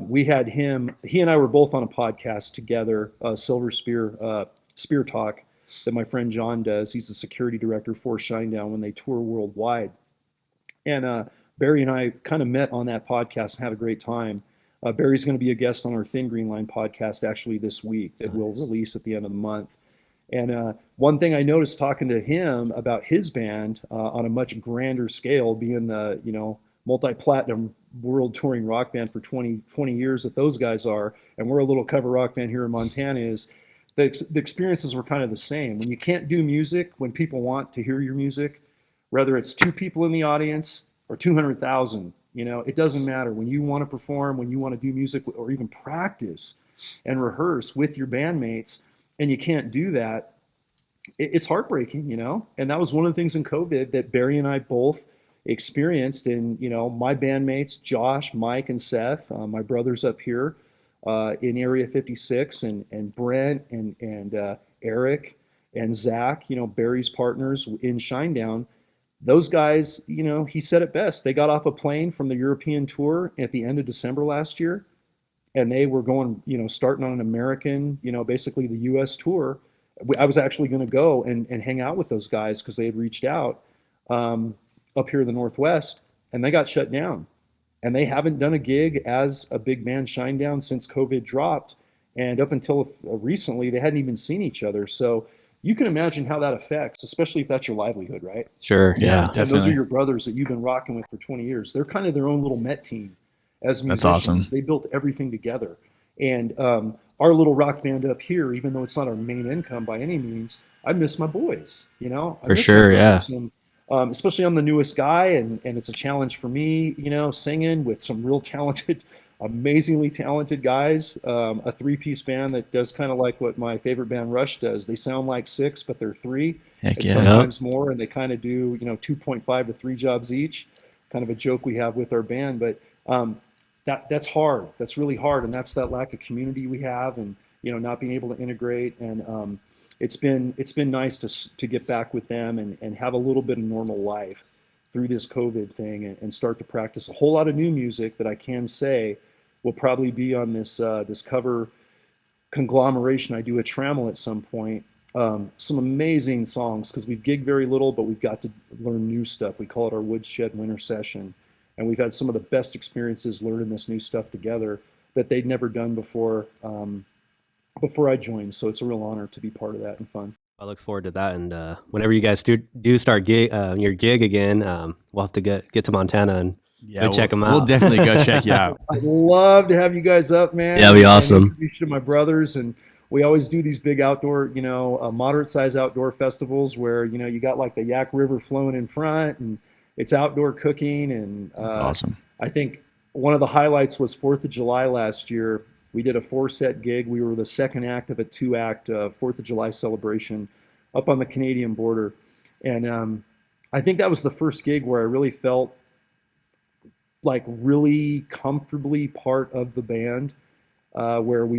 we had him. He and I were both on a podcast together, Silver Spear Talk, that my friend John does. He's the security director for Shinedown when they tour worldwide. And Barry and I kind of met on that podcast and had a great time. Barry's going to be a guest on our Thin Green Line podcast actually this week that we'll release at the end of the month. And one thing I noticed talking to him about his band on a much grander scale, being the multi-platinum world touring rock band for 20 years that those guys are, and we're a little cover rock band here in Montana, is the experiences were kind of the same. When you can't do music, when people want to hear your music, whether it's 2 people in the audience or 200,000, it doesn't matter. When you want to perform, when you want to do music or even practice and rehearse with your bandmates, and you can't do that, it's heartbreaking, And that was one of the things in COVID that Barry and I both experienced. And, my bandmates, Josh, Mike, and Seth, my brothers up here in Area 56, and Brent and Eric and Zach, Barry's partners in Shinedown. Those guys, he said it best. They got off a plane from the European tour at the end of December last year, and they were going, starting on an American, basically the U.S. tour. I was actually going to go and hang out with those guys because they had reached out up here in the Northwest, and they got shut down. And they haven't done a gig as a big band Shinedown since COVID dropped. And up until recently, they hadn't even seen each other. So you can imagine how that affects, especially if that's your livelihood, right? Sure, yeah. Definitely. And those are your brothers that you've been rocking with for 20 years. They're kind of their own little Met team as musicians. That's awesome. They built everything together. And our little rock band up here, even though it's not our main income by any means, I miss my boys, For sure, yeah. And, especially I'm the newest guy, and it's a challenge for me, singing with some real talented, amazingly talented guys, a 3-piece band that does kind of like what my favorite band Rush does. They sound like 6, but they're 3, Heck and yeah. sometimes more, and they kind of do 2.5 to 3 jobs each. Kind of a joke we have with our band, but that's hard. That's really hard, and that's that lack of community we have, and not being able to integrate. And it's been nice to get back with them and have a little bit of normal life through this COVID thing, and start to practice a whole lot of new music that I can say will probably be on this cover conglomeration I do at Trammell at some point. Some amazing songs, because we've gigged very little, but we've got to learn new stuff. We call it our Woodshed Winter Session, and we've had some of the best experiences learning this new stuff together that they'd never done before I joined. So it's a real honor to be part of that and fun. I look forward to that. And whenever you guys do start your gig again, we'll have to get to Montana and go check them out. We'll definitely go check you out. I'd love to have you guys up, man. Yeah, that'd be awesome. And introduce you to my brothers, and we always do these big outdoor, moderate size outdoor festivals where, you got like the Yak River flowing in front, and it's outdoor cooking. And That's awesome. I think one of the highlights was 4th of July last year. We did a 4-set gig. We were the second act of a 2-act 4th of July celebration up on the Canadian border. And I think that was the first gig where I really felt like really comfortably part of the band, where we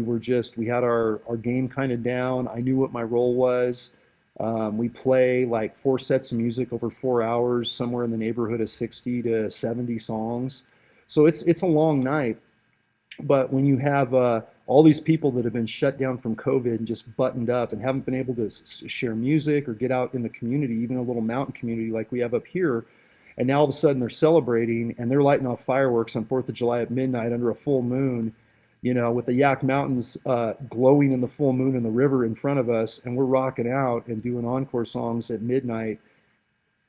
had our game kind of down. I knew what my role was. We play like 4 sets of music over 4 hours, somewhere in the neighborhood of 60 to 70 songs. So it's a long night. But when you have all these people that have been shut down from COVID and just buttoned up and haven't been able to share music or get out in the community, even a little mountain community like we have up here, and now all of a sudden they're celebrating and they're lighting off fireworks on 4th of July at midnight under a full moon, with the Yak Mountains glowing in the full moon and the river in front of us, and we're rocking out and doing encore songs at midnight.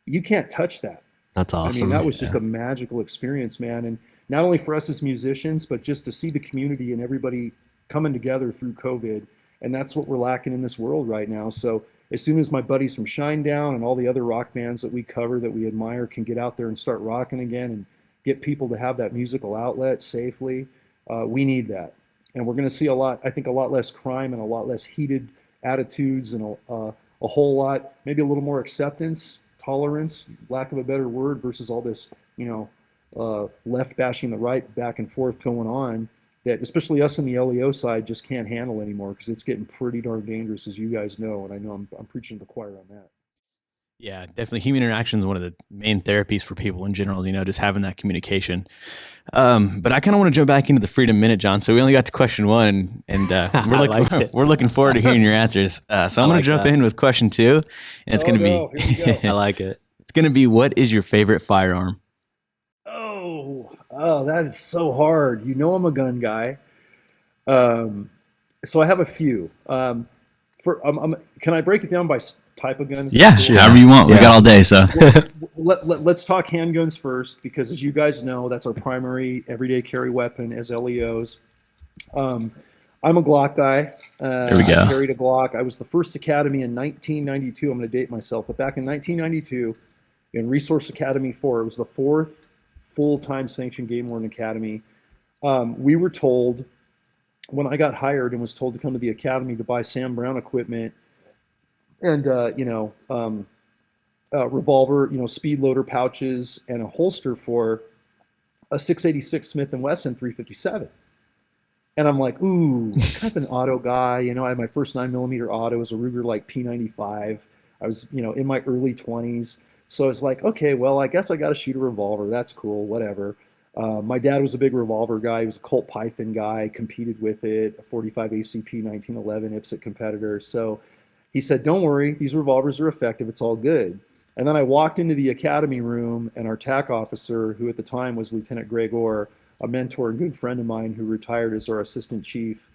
You can't touch that. That's awesome. I mean, that was just a magical experience, man. And not only for us as musicians, but just to see the community and everybody coming together through COVID. And that's what we're lacking in this world right now. So as soon as my buddies from Shinedown and all the other rock bands that we cover, that we admire, can get out there and start rocking again and get people to have that musical outlet safely, we need that. And we're going to see a lot less crime and a lot less heated attitudes, and a whole lot, maybe a little more acceptance, tolerance, lack of a better word, versus all this, left bashing the right back and forth going on, that especially us in the LEO side just can't handle anymore, because it's getting pretty darn dangerous, as you guys know. And I know I'm preaching to the choir on that. Yeah, definitely. Human interaction is one of the main therapies for people in general, just having that communication. But I kind of want to jump back into the Freedom Minute, John. So we only got to question 1, and we're looking forward to hearing your answers. So I'm going to jump in with question 2, and it's going to be, I like it. It's going to be, what is your favorite firearm? Oh, that is so hard. I'm a gun guy. So I have a few. Can I break it down by type of guns? Yeah, sure. However you want. We got all day, so. Let's talk handguns first, because as you guys know, that's our primary everyday carry weapon as LEOs. I'm a Glock guy. There we go. I carried a Glock. I was the first academy in 1992. I'm going to date myself, but back in 1992, in Resource Academy 4, it was the 4th full-time sanctioned game warden academy. We were told, when I got hired and was told to come to the academy to buy Sam Brown equipment and revolver, speed loader pouches, and a holster for a 686 Smith & Wesson 357. And I'm like, ooh, kind of an auto guy. I had my first 9mm auto. It was a Ruger like P95. I was, in my early 20s. So it's like, okay, well, I guess I got to shoot a revolver. That's cool, whatever. My dad was a big revolver guy. He was a Colt Python guy, competed with it, a 45 ACP 1911 IPSC competitor. So he said, don't worry, these revolvers are effective. It's all good. And then I walked into the academy room, and our TAC officer, who at the time was Lieutenant Greg Orr, a mentor and good friend of mine who retired as our assistant chief,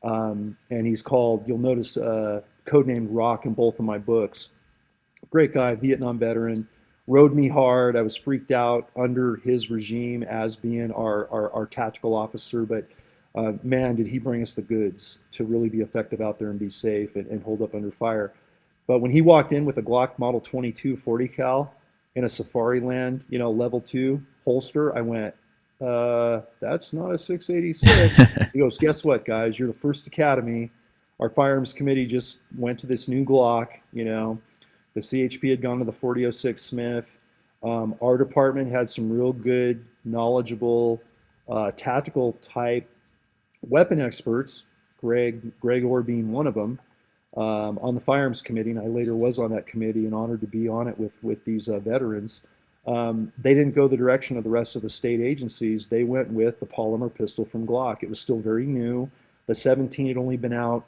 and he's called, you'll notice, codenamed Rock in both of my books. Great guy, Vietnam veteran, rode me hard. I was freaked out under his regime as being our tactical officer, but man, did he bring us the goods to really be effective out there and be safe and hold up under fire. But when he walked in with a Glock Model 22 40 cal in a Safari Land, level 2 holster, I went, that's not a 686. He goes, guess what, guys? You're the first academy. Our firearms committee just went to this new Glock, The CHP had gone to the 4006 Smith. Our department had some real good, knowledgeable, tactical type weapon experts, Greg Orr being one of them, on the firearms committee. And I later was on that committee and honored to be on it with these veterans. They didn't go the direction of the rest of the state agencies. They went with the polymer pistol from Glock. It was still very new. The 17 had only been out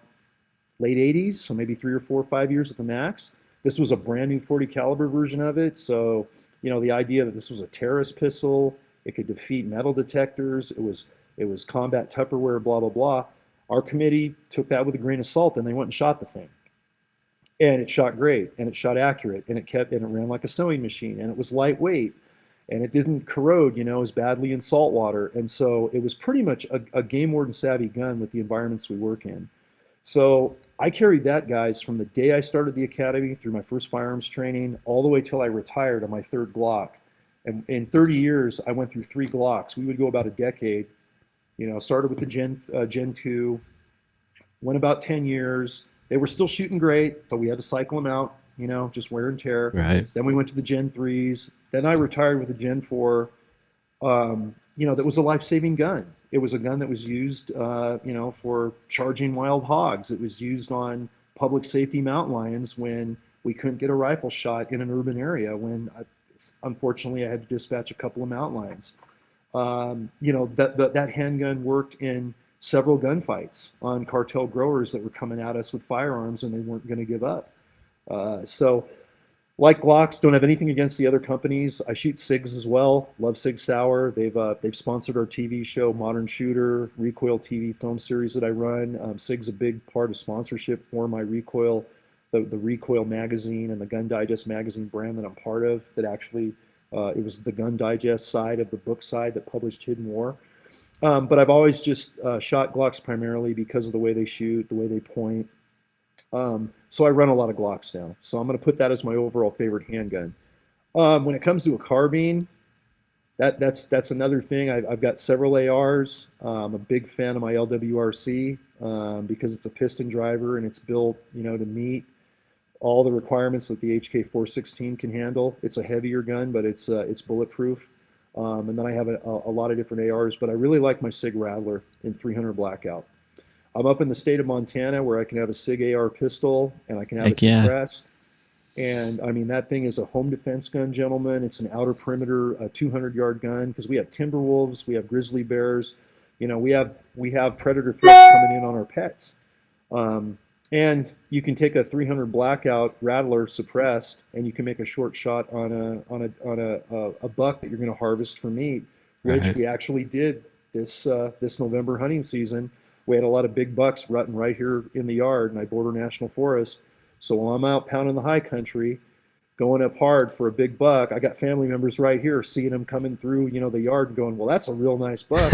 late 80s, so maybe 3 or 4 or 5 years at the max. This was a brand new 40 caliber version of it. So, the idea that this was a terrorist pistol, it could defeat metal detectors, it was combat Tupperware, blah, blah, blah. Our committee took that with a grain of salt, and they went and shot the thing. and it shot great, and it shot accurate, and it ran like a sewing machine, and it was lightweight, and it didn't corrode, as badly in salt water. And so it was pretty much a game warden savvy gun with the environments we work in. So I carried that, guys, from the day I started the academy through my first firearms training all the way till I retired on my third Glock. And in 30 years, I went through 3 Glocks. We would go about a decade. Started with the Gen 2, went about 10 years. They were still shooting great, so we had to cycle them out, just wear and tear. Right. Then we went to the Gen 3s. Then I retired with the Gen 4. That was a life-saving gun. It was a gun that was used, for charging wild hogs. It was used on public safety mountain lions when we couldn't get a rifle shot in an urban area, unfortunately, I had to dispatch a couple of mountain lions. That handgun worked in several gunfights on cartel growers that were coming at us with firearms, and they weren't going to give up. So like Glocks, don't have anything against the other companies. I shoot SIGs as well. Love Sig Sauer. They've sponsored our TV show, Modern Shooter, Recoil TV film series that I run. SIG's a big part of sponsorship for my Recoil, the Recoil magazine and the Gun Digest magazine brand that I'm part of. That actually, it was the Gun Digest side of the book side that published Hidden War. But I've always just shot Glocks primarily because of the way they shoot, the way they point. So I run a lot of Glocks now. So I'm going to put that as my overall favorite handgun. When it comes to a carbine, that's another thing. I've got several ARs. I'm a big fan of my LWRC because it's a piston driver and it's built, to meet all the requirements that the HK416 can handle. It's a heavier gun, but it's bulletproof. And then I have a lot of different ARs, but I really like my SIG Rattler in 300 Blackout. I'm up in the state of Montana where I can have a SIG AR pistol and I can have it suppressed. And I mean, that thing is a home defense gun, gentlemen. It's an outer perimeter, a 200-yard gun, because we have timber wolves, we have grizzly bears, we have predator threats coming in on our pets. And you can take a 300 Blackout Rattler suppressed, and you can make a short shot on a buck that you're going to harvest for meat, which we actually did this November hunting season. We had a lot of big bucks rutting right here in the yard, and I border national forest. So while I'm out pounding the high country, going up hard for a big buck, I got family members right here seeing them coming through, the yard and going, well, that's a real nice buck.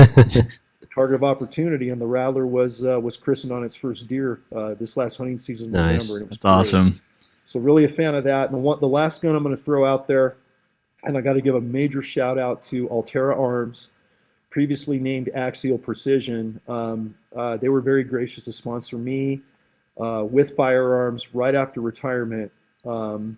Target of opportunity, and the Rattler was christened on its first deer this last hunting season in November. And it was That's awesome. So really a fan of that. And the last gun I'm going to throw out there, and I got to give a major shout out to Altera Arms, previously named Axial Precision. They were very gracious to sponsor me with firearms right after retirement. And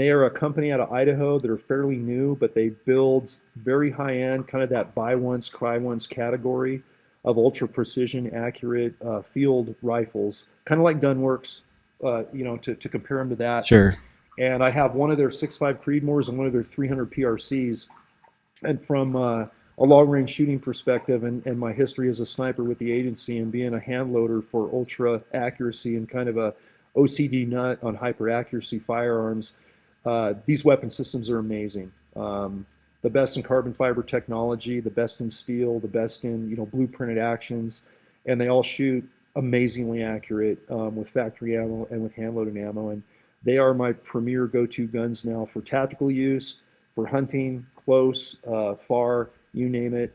they are a company out of Idaho that are fairly new, but they build very high-end, kind of that buy once, cry once category of ultra precision, accurate field rifles, kind of like Gunworks, to compare them to that. Sure. And I have one of their 6.5 Creedmoors and one of their 300 PRCs. And from a long-range shooting perspective and my history as a sniper with the agency and being a hand loader for ultra accuracy and kind of a OCD nut on hyper accuracy firearms, these weapon systems are amazing. The best in carbon fiber technology, the best in steel, the best in blueprinted actions, and they all shoot amazingly accurate with factory ammo and with hand-loaded ammo. And they are my premier go-to guns now for tactical use, for hunting, close, far, you name it.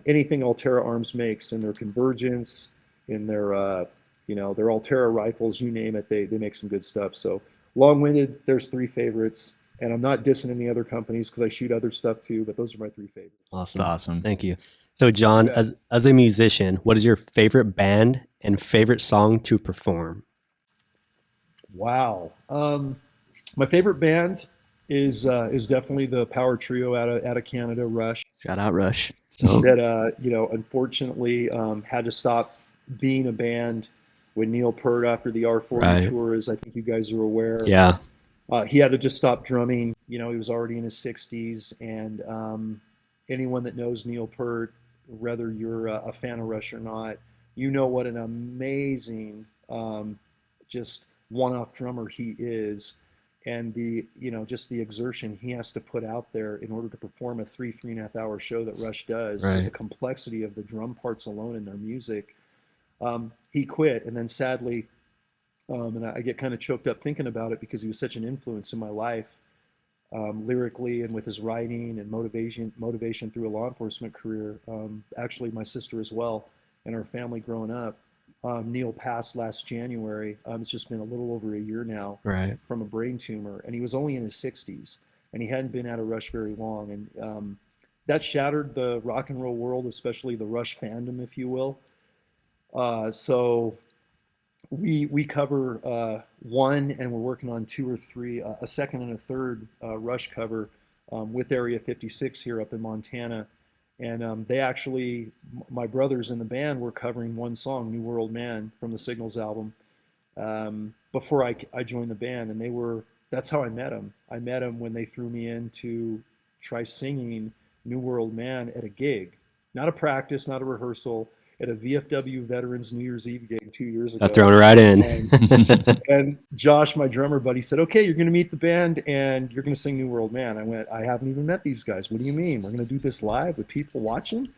Anything Altera Arms makes in their Convergence, in their their Altera rifles, you name it, they make some good stuff. So long-winded, there's 3 favorites. And I'm not dissing any other companies because I shoot other stuff too, but those are my 3 favorites. Awesome. That's awesome. Thank you. So John, as a musician, what is your favorite band and favorite song to perform? Wow. My favorite band is definitely the power trio out of Canada, Rush. Shout out Rush. That unfortunately had to stop being a band when Neil Peart after the R40 tour, as I think you guys are aware. Yeah. He had to just stop drumming. He was already in his 60s, and anyone that knows Neil Peart, whether you're a fan of Rush or not, you know what an amazing just one-off drummer he is, and just the exertion he has to put out there in order to perform a 3.5 hour show that Rush does. With the complexity of the drum parts alone in their music. He quit, and then sadly And I get kind of choked up thinking about it because he was such an influence in my life, lyrically and with his writing and motivation through a law enforcement career. Actually, my sister as well, and our family growing up. Neil passed last January. It's just been a little over a year now Right. from a brain tumor, and he was only in his 60s, and he hadn't been out of Rush very long, and that shattered the rock and roll world, especially the Rush fandom, if you will. So we cover one, and we're working on two or three, a second and a third Rush cover with Area 56 here up in Montana. And they actually, my brothers in the band were covering one song, New World Man, from the Signals album, before I joined the band. And that's how I met them. I met them when they threw me in to try singing New World Man at a gig, not a practice, not a rehearsal, at a VFW Veterans New Year's Eve gig 2 years ago. I've thrown it right in. And Josh, my drummer buddy, said, "Okay, you're going to meet the band and you're going to sing New World Man." I went, "I haven't even met these guys. What do you mean? We're going to do this live with people watching?"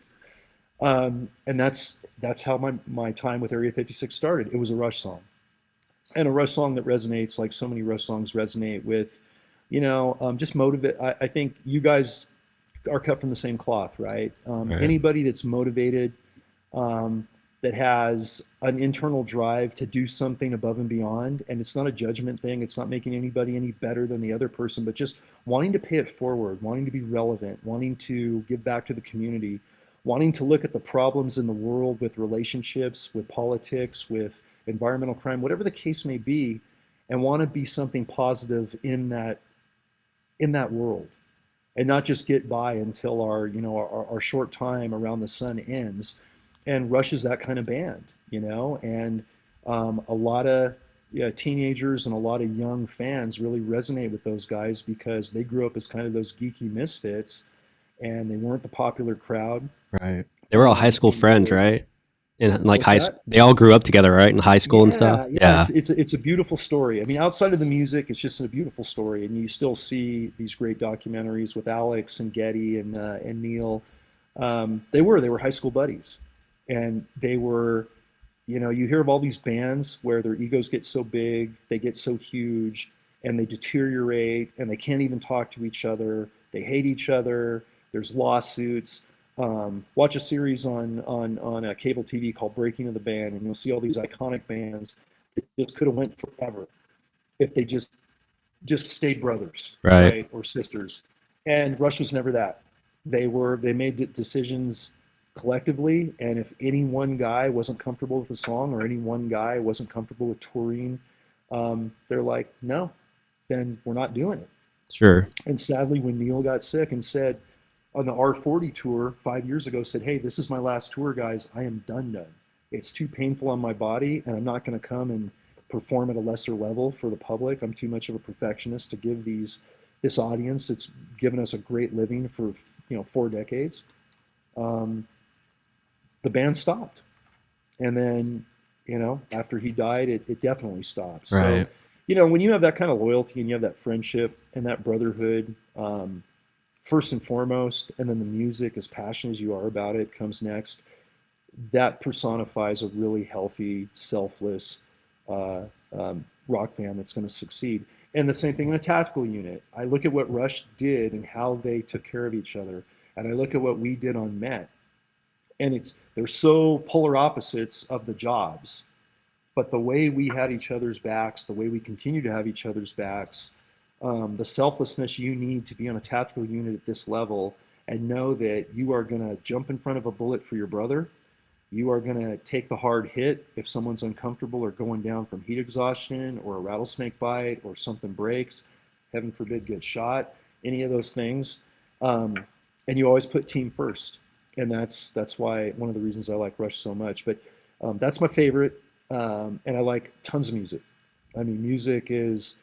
And that's how my time with Area 56 started. It was a Rush song, and a Rush song that resonates like so many Rush songs resonate with, just motivate. I think you guys are cut from the same cloth, right? Right. Anybody that's motivated, that has an internal drive to do something above and beyond, and it's not a judgment thing. It's not making anybody any better than the other person, but just wanting to pay it forward, wanting to be relevant, wanting to give back to the community, wanting to look at the problems in the world with relationships, with politics, with environmental crime, whatever the case may be, and want to be something positive in that world, and not just get by until our short time around the sun ends. And Rush is that kind of band, and a lot of teenagers and a lot of young fans really resonate with those guys because they grew up as kind of those geeky misfits, and they weren't the popular crowd. Right. They were all high school friends, right? In like What's that? they all grew up together, right? In high school and stuff. Yeah. It's a beautiful story. I mean, outside of the music, it's just a beautiful story, and you still see these great documentaries with Alex and Getty and Neil. They were high school buddies, and they were, you hear of all these bands where their egos get so big, they get so huge, and they deteriorate, and they can't even talk to each other. They hate each other. There's lawsuits. Watch a series on cable TV called Breaking of the Band, and you'll see all these iconic bands that just could have went forever if they just stayed brothers, right, or sisters. And Rush was never that. They made decisions collectively, and if any one guy wasn't comfortable with the song, or any one guy wasn't comfortable with touring, they're like, no, then we're not doing it. Sure. And sadly, when Neil got sick and said on the R40 tour 5 years ago, said, "Hey, this is my last tour, guys. I am done. It's too painful on my body, and I'm not going to come and perform at a lesser level for the public. I'm too much of a perfectionist to give this audience that's given us a great living for 4 decades." The band stopped, and then after he died, it definitely stopped. Right. So when you have that kind of loyalty and you have that friendship and that brotherhood, first and foremost, and then the music, as passionate as you are about it, comes next. That personifies a really healthy, selfless rock band that's going to succeed. And the same thing in a tactical unit. I look at what Rush did and how they took care of each other, and I look at what we did on Met, and they're so polar opposites of the jobs, but the way we had each other's backs, the way we continue to have each other's backs, the selflessness you need to be on a tactical unit at this level and know that you are going to jump in front of a bullet for your brother. You are going to take the hard hit if someone's uncomfortable or going down from heat exhaustion or a rattlesnake bite or something breaks, heaven forbid, get shot, any of those things. And you always put team first. And that's why one of the reasons I like Rush so much. But that's my favorite. And I like tons of music. I mean, music is,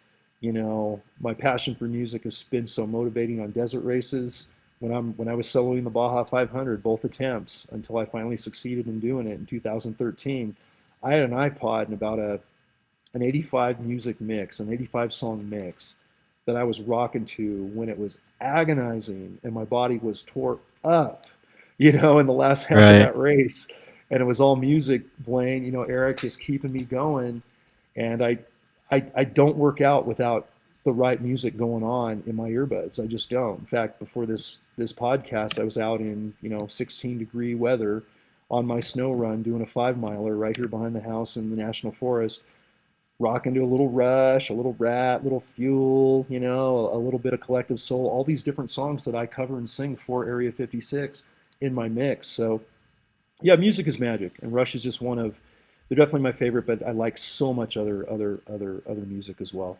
my passion for music has been so motivating on desert races. When I was soloing the Baja 500, both attempts, until I finally succeeded in doing it in 2013, I had an iPod and about an 85 music mix, an 85 song mix that I was rocking to when it was agonizing and my body was tore up, in the last half of that race. And it was all music playing, Eric just keeping me going. And I don't work out without the right music going on in my earbuds. I just don't. In fact, before this podcast, I was out in 16-degree weather on my snow run doing a 5-miler right here behind the house in the national forest, rocking to a little Rush, a little Rat, little Fuel, a little bit of Collective Soul, all these different songs that I cover and sing for Area 56 in my mix. So yeah, music is magic, and Rush is just one of, they're definitely my favorite, but I like so much other music as well.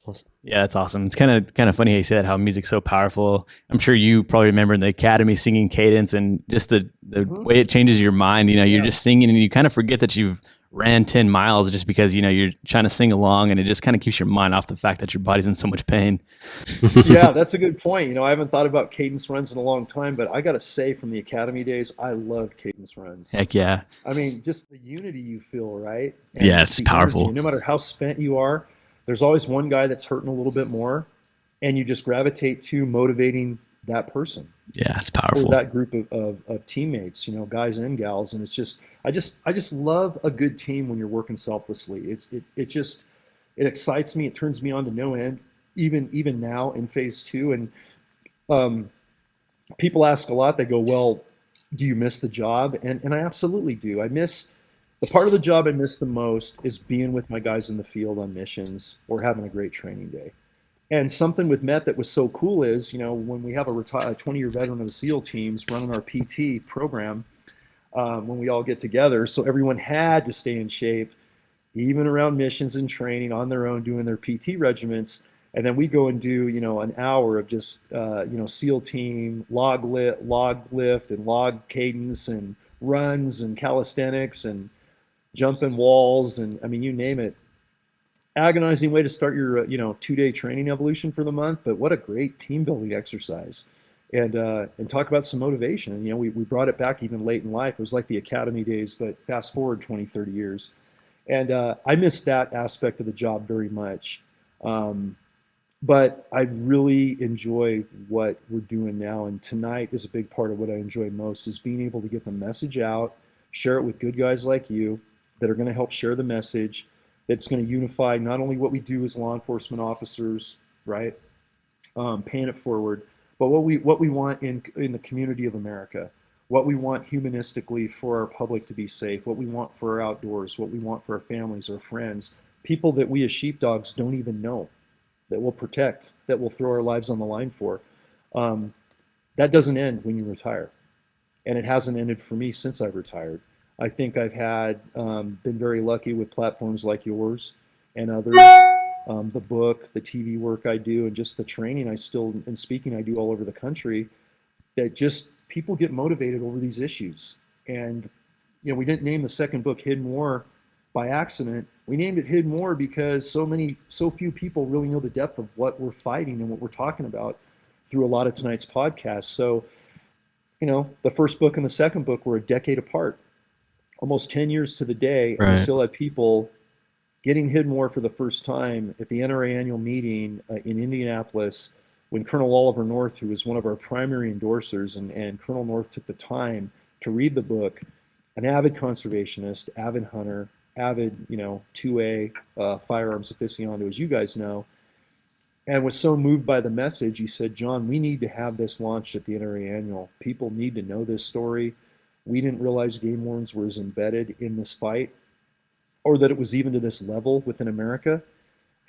Awesome. Yeah, that's awesome. It's kind of funny how you said how music's so powerful. I'm sure you probably remember in the academy singing cadence and just the way it changes your mind. You're just singing and you kind of forget that you've ran 10 miles just because, you're trying to sing along, and it just kind of keeps your mind off the fact that your body's in so much pain. Yeah, that's a good point. I haven't thought about cadence runs in a long time, but I got to say from the academy days, I love cadence runs. Heck yeah. I mean, just the unity you feel, right? And yeah, it's powerful. Energy. No matter how spent you are, there's always one guy that's hurting a little bit more, and you just gravitate to motivating that person. Yeah, it's powerful. Or that group of teammates, guys and gals. And it's just, I just love a good team when you're working selflessly. It excites me. It turns me on to no end, even now in phase 2. And people ask a lot, they go, well, do you miss the job? And I absolutely do. The part of the job I miss the most is being with my guys in the field on missions or having a great training day. And something with Met that was so cool is, when we have a 20-year veteran of the SEAL teams running our PT program, when we all get together, so everyone had to stay in shape, even around missions and training on their own, doing their PT regiments. And then we go and do, an hour of just, SEAL team, log lift and log cadence and runs and calisthenics and jumping walls, and I mean, you name it. Agonizing way to start your 2-day training evolution for the month, but what a great team building exercise. And talk about some motivation. We brought it back even late in life. It was like the academy days, but fast forward 20, 30 years. And I missed that aspect of the job very much. But I really enjoy what we're doing now. And tonight is a big part of what I enjoy most, is being able to get the message out, share it with good guys like you that are going to help share the message, that's going to unify not only what we do as law enforcement officers, right, paying it forward, but what we want in the community of America, what we want humanistically for our public to be safe, what we want for our outdoors, what we want for our families, our friends, people that we as sheepdogs don't even know, that we'll protect, that we'll throw our lives on the line for. That doesn't end when you retire. And it hasn't ended for me since I've retired. I think I've been very lucky with platforms like yours and others, the book, the TV work I do, and just the training and speaking I do all over the country, that just people get motivated over these issues. And, we didn't name the second book Hidden War by accident. We named it Hidden War because so few people really know the depth of what we're fighting and what we're talking about through a lot of tonight's podcast. So, the first book and the second book were a decade apart. Almost 10 years to the day, and we still have people getting Hidden War for the first time at the NRA annual meeting in Indianapolis, when Colonel Oliver North, who was one of our primary endorsers, and Colonel North took the time to read the book, an avid conservationist, avid hunter, avid, 2A firearms aficionado, as you guys know, and was so moved by the message, he said, John, we need to have this launched at the NRA annual. People need to know this story. We didn't realize game wardens were as embedded in this fight, or that it was even to this level within America.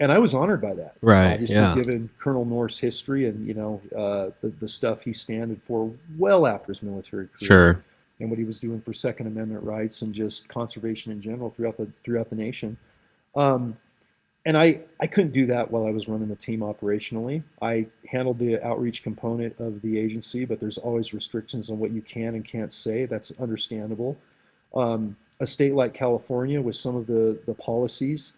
And I was honored by that. Right. Obviously, given Colonel Norris' history and, the stuff he standed for well after his military career. Sure. And what he was doing for Second Amendment rights and just conservation in general throughout the nation. And I couldn't do that while I was running the team operationally. I handled the outreach component of the agency, but there's always restrictions on what you can and can't say. That's understandable. A state like California, with some of the policies,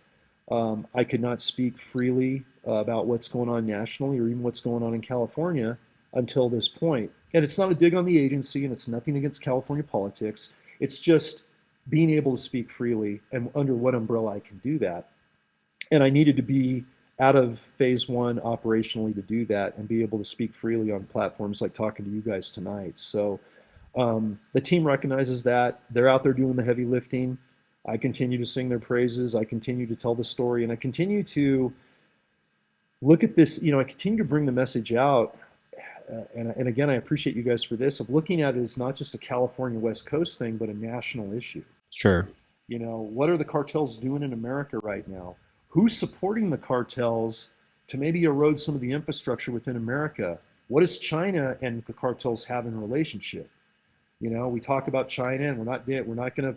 I could not speak freely about what's going on nationally or even what's going on in California until this point. And it's not a dig on the agency, and it's nothing against California politics. It's just being able to speak freely and under what umbrella I can do that. And I needed to be out of phase 1 operationally to do that and be able to speak freely on platforms like talking to you guys tonight. So the team recognizes that. They're out there doing the heavy lifting. I continue to sing their praises. I continue to tell the story, and I continue to look at this. I continue to bring the message out. And again, I appreciate you guys for this, of looking at it as not just a California West Coast thing, but a national issue. Sure. What are the cartels doing in America right now? Who's supporting the cartels to maybe erode some of the infrastructure within America? What does China and the cartels have in a relationship? We talk about China, and we're not going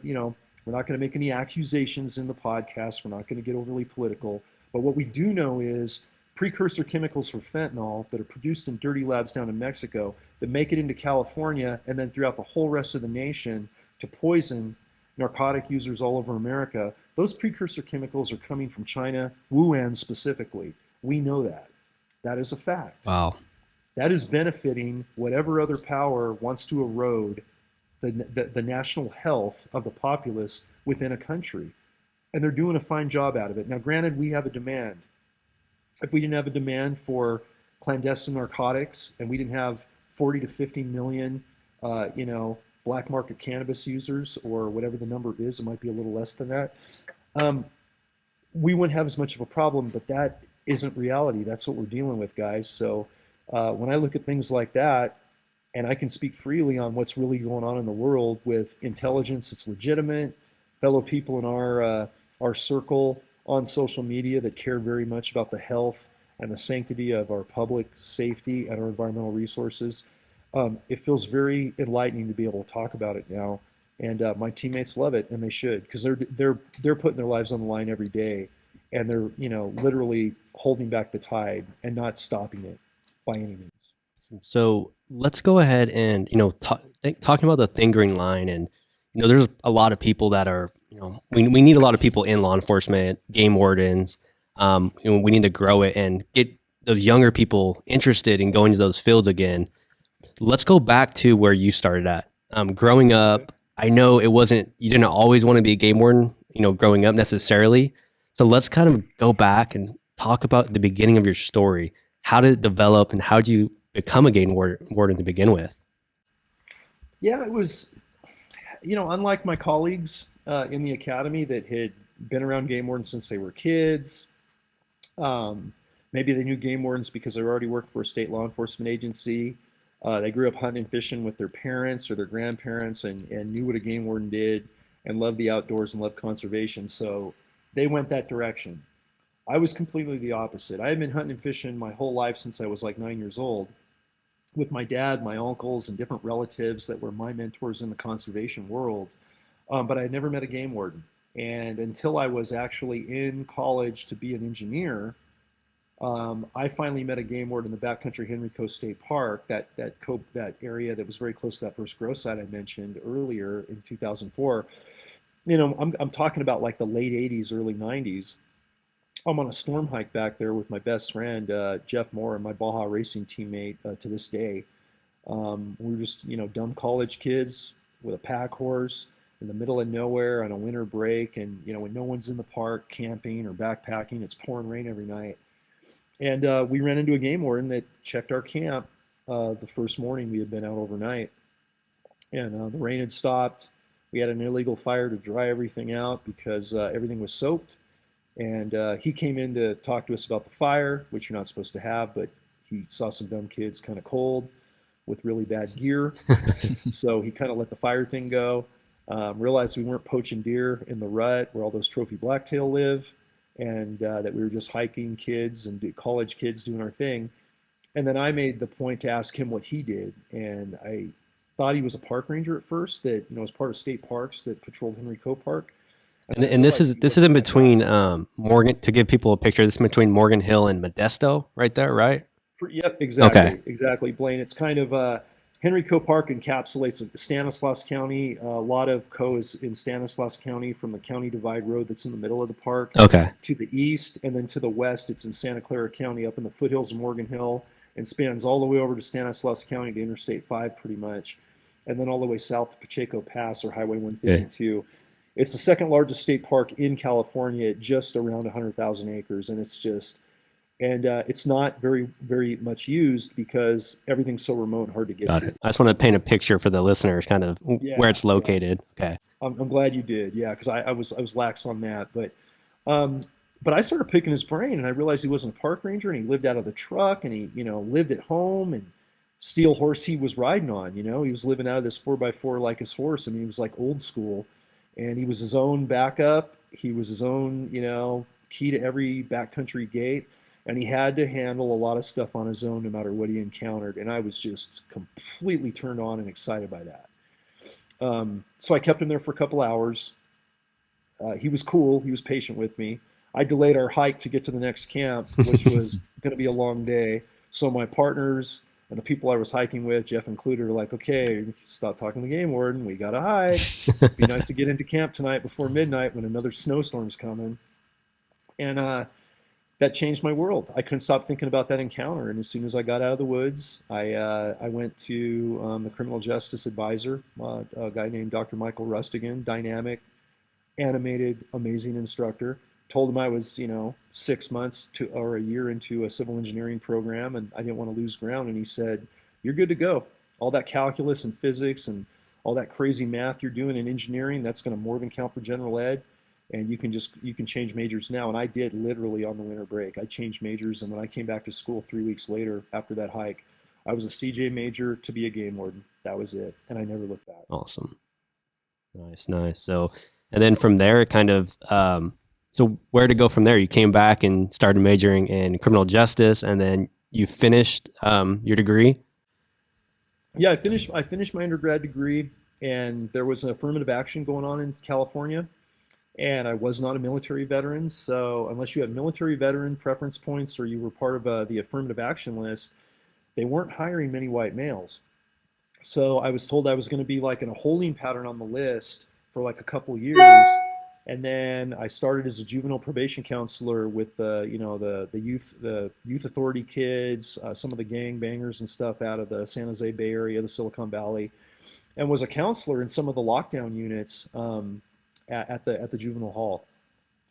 to make any accusations in the podcast. We're not going to get overly political. But what we do know is precursor chemicals for fentanyl that are produced in dirty labs down in Mexico that make it into California and then throughout the whole rest of the nation to poison narcotic users all over America. Those precursor chemicals are coming from China, Wuhan specifically. We know that. That is a fact. Wow. That is benefiting whatever other power wants to erode the national health of the populace within a country. And they're doing a fine job out of it. Now, granted, we have a demand. If we didn't have a demand for clandestine narcotics, and we didn't have 40 to 50 million, black market cannabis users, or whatever the number is, it might be a little less than that, we wouldn't have as much of a problem. But that isn't reality. That's what we're dealing with, guys. So when I look at things like that, and I can speak freely on what's really going on in the world with intelligence, it's legitimate, fellow people in our circle on social media that care very much about the health and the sanctity of our public safety and our environmental resources. It feels very enlightening to be able to talk about it now, and my teammates love it, and they should, because they're putting their lives on the line every day, and they're literally holding back the tide and not stopping it by any means. So let's go ahead and talking about the thin green line, and there's a lot of people that are we need a lot of people in law enforcement, game wardens. We need to grow it and get those younger people interested in going to those fields again. Let's go back to where you started at. Growing up, I know you didn't always want to be a game warden, growing up necessarily. So let's kind of go back and talk about the beginning of your story. How did it develop, and how did you become a game warden to begin with? Yeah, it was, unlike my colleagues in the academy that had been around game wardens since they were kids. Maybe they knew game wardens because they already worked for a state law enforcement agency. They grew up hunting and fishing with their parents or their grandparents, and knew what a game warden did, and loved the outdoors and loved conservation. So they went that direction. I was completely the opposite. I had been hunting and fishing my whole life since I was like 9 years old, with my dad, my uncles, and different relatives that were my mentors in the conservation world. But I had never met a game warden. And until I was actually in college to be an engineer, I finally met a game warden in the backcountry Henrico State Park, that area that was very close to that first grow site I mentioned earlier in 2004. I'm talking about like the late 80s, early 90s. I'm on a storm hike back there with my best friend, Jeff Moore, and my Baja racing teammate to this day. We were just, dumb college kids with a pack horse in the middle of nowhere on a winter break. And, when no one's in the park camping or backpacking, it's pouring rain every night. And we ran into a game warden that checked our camp the first morning we had been out overnight. And the rain had stopped. We had an illegal fire to dry everything out because everything was soaked. And he came in to talk to us about the fire, which you're not supposed to have, but he saw some dumb kids kind of cold with really bad gear. So he kind of let the fire thing go, realized we weren't poaching deer in the rut where all those trophy blacktail live, and that we were just hiking kids and college kids doing our thing. And then I made the point to ask him what he did. And I thought he was a park ranger at first that, was part of state parks that patrolled Henrico Park. And this is in between Morgan, to give people a picture. This is between Morgan Hill and Modesto, right there, right? Yep, exactly. Okay. Exactly, Blaine. It's kind of Henrico Park encapsulates Stanislaus County. A lot of Co is in Stanislaus County from the County Divide Road that's in the middle of the park. Okay. To the east, and then to the west, it's in Santa Clara County, up in the foothills of Morgan Hill, and spans all the way over to Stanislaus County to Interstate 5, pretty much, and then all the way south to Pacheco Pass or Highway 152. Okay. It's the second largest state park in California at just around 100,000 acres, and it's just And it's not very, very much used because everything's so remote and hard to get Got to. it. I just want to paint a picture for the listeners, kind of where it's located. Yeah. Okay. I'm glad you did. Yeah, because I was lax on that, um, but I started picking his brain, and I realized he wasn't a park ranger, and he lived out of the truck, and he lived at home, and steel horse he was riding on. He was living out of this 4x4 like his horse. I mean, he was like old school, and he was his own backup. He was his own key to every backcountry gate, and he had to handle a lot of stuff on his own no matter what he encountered. And I was just completely turned on and excited by that. So I kept him there for a couple hours. He was cool. He was patient with me. I delayed our hike to get to the next camp, which was going to be a long day. So my partners and the people I was hiking with, Jeff included, are like, okay, stop talking to the game warden. We got to hike. It'd be nice to get into camp tonight before midnight when another snowstorm's coming. And that changed my world. I couldn't stop thinking about that encounter. And as soon as I got out of the woods, I went to the criminal justice advisor, a guy named Dr. Michael Rustigan, dynamic, animated, amazing instructor. Told him I was, 6 months or a year into a civil engineering program, and I didn't want to lose ground. And he said, "You're good to go. All that calculus and physics and all that crazy math you're doing in engineering, that's going to more than count for general ed. And you can change majors now." And I did, literally on the winter break. I changed majors, and when I came back to school 3 weeks later after that hike, I was a CJ major to be a game warden. That was it, and I never looked back. Awesome. Nice. So, and then from there, it kind of, so where to go from there? You came back and started majoring in criminal justice, and then you finished your degree. Yeah, I finished my undergrad degree, and there was an affirmative action going on in California, and I was not a military veteran. So unless you had military veteran preference points or you were part of the affirmative action list, they weren't hiring many white males. So I was told I was going to be like in a holding pattern on the list for like a couple years. And then I started as a juvenile probation counselor with the youth authority kids, some of the gang bangers and stuff out of the San Jose Bay Area, the Silicon Valley, and was a counselor in some of the lockdown units at the juvenile hall,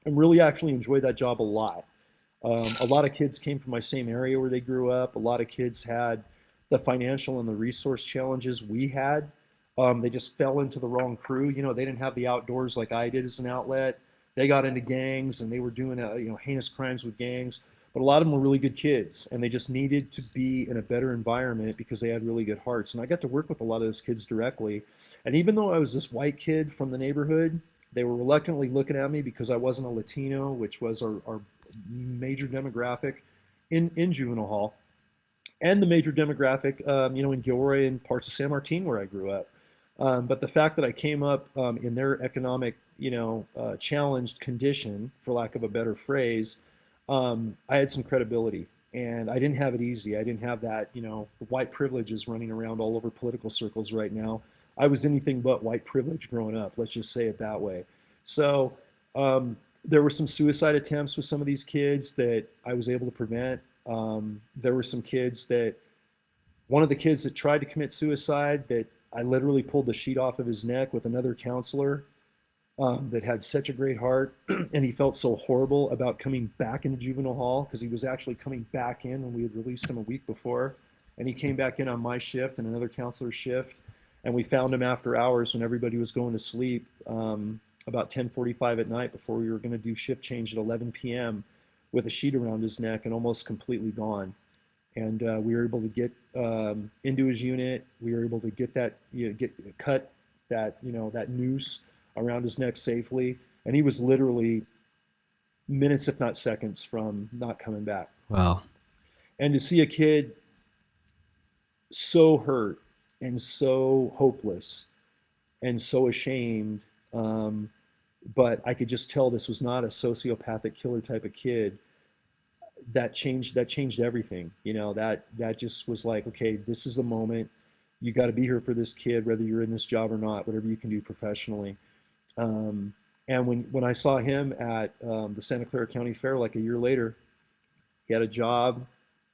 and really actually enjoyed that job a lot. A lot of kids came from my same area where they grew up. A lot of kids had the financial and the resource challenges we had. They just fell into the wrong crew. They didn't have the outdoors like I did as an outlet. They got into gangs and they were doing heinous crimes with gangs. But a lot of them were really good kids, and they just needed to be in a better environment because they had really good hearts. And I got to work with a lot of those kids directly. And even though I was this white kid from the neighborhood, they were reluctantly looking at me because I wasn't a Latino, which was our major demographic in juvenile hall, and the major demographic, in Gilroy and parts of San Martin where I grew up. But the fact that I came up in their economic, challenged condition, for lack of a better phrase, I had some credibility, and I didn't have it easy. I didn't have that, the white privileges running around all over political circles right now. I was anything but white privilege growing up. Let's just say it that way. So there were some suicide attempts with some of these kids that I was able to prevent. There were some kids one of the kids that tried to commit suicide, that I literally pulled the sheet off of his neck with another counselor that had such a great heart, and he felt so horrible about coming back into juvenile hall because he was actually coming back in when we had released him a week before, and he came back in on my shift and another counselor's shift, and we found him after hours when everybody was going to sleep, about 10:45 at night before we were going to do shift change at 11 p.m. with a sheet around his neck and almost completely gone. And we were able to get into his unit. We were able to get cut that noose around his neck safely. And he was literally minutes, if not seconds, from not coming back. Wow. And to see a kid so hurt and so hopeless and so ashamed, but I could just tell this was not a sociopathic killer type of kid. That changed everything. That just was like, okay, this is the moment. You got to be here for this kid, whether you're in this job or not, whatever you can do professionally. And when I saw him at the Santa Clara County Fair like a year later, he had a job.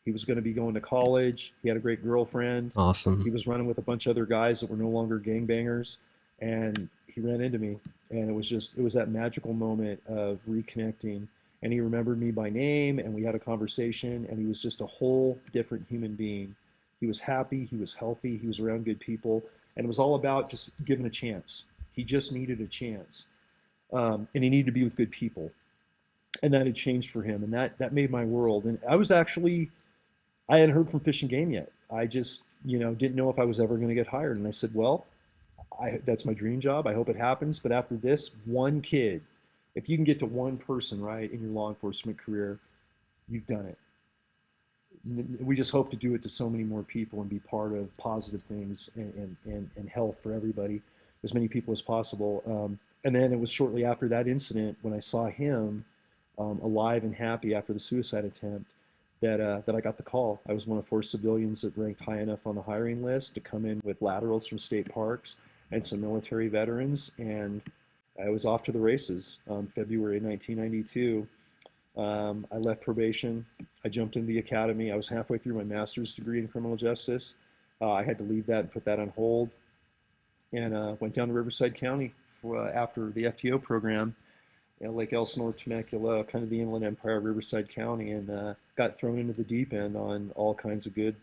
He was going to be going to college. He had a great girlfriend. Awesome. He was running with a bunch of other guys that were no longer gangbangers, and he ran into me. And it was that magical moment of reconnecting. and he remembered me by name, and we had a conversation, and he was just a whole different human being. He was happy, he was healthy, he was around good people, and it was all about just giving a chance. He just needed a chance, and he needed to be with good people, and that had changed for him, and that made my world. And I hadn't heard from Fish and Game yet. I just didn't know if I was ever going to get hired, and I said, well, that's my dream job. I hope it happens. But after this, one kid, if you can get to one person right in your law enforcement career, you've done it. We just hope to do it to so many more people and be part of positive things and health for everybody, as many people as possible. And then it was shortly after that incident when I saw him alive and happy after the suicide attempt that I got the call. I was one of 4 civilians that ranked high enough on the hiring list to come in with laterals from state parks and some military veterans, and I was off to the races. February 1992. I left probation. I jumped into the academy. I was halfway through my master's degree in criminal justice. I had to leave that and put that on hold, and went down to Riverside County after the FTO program, Lake Elsinore, Temecula, kind of the Inland Empire of Riverside County, and got thrown into the deep end on all kinds of good,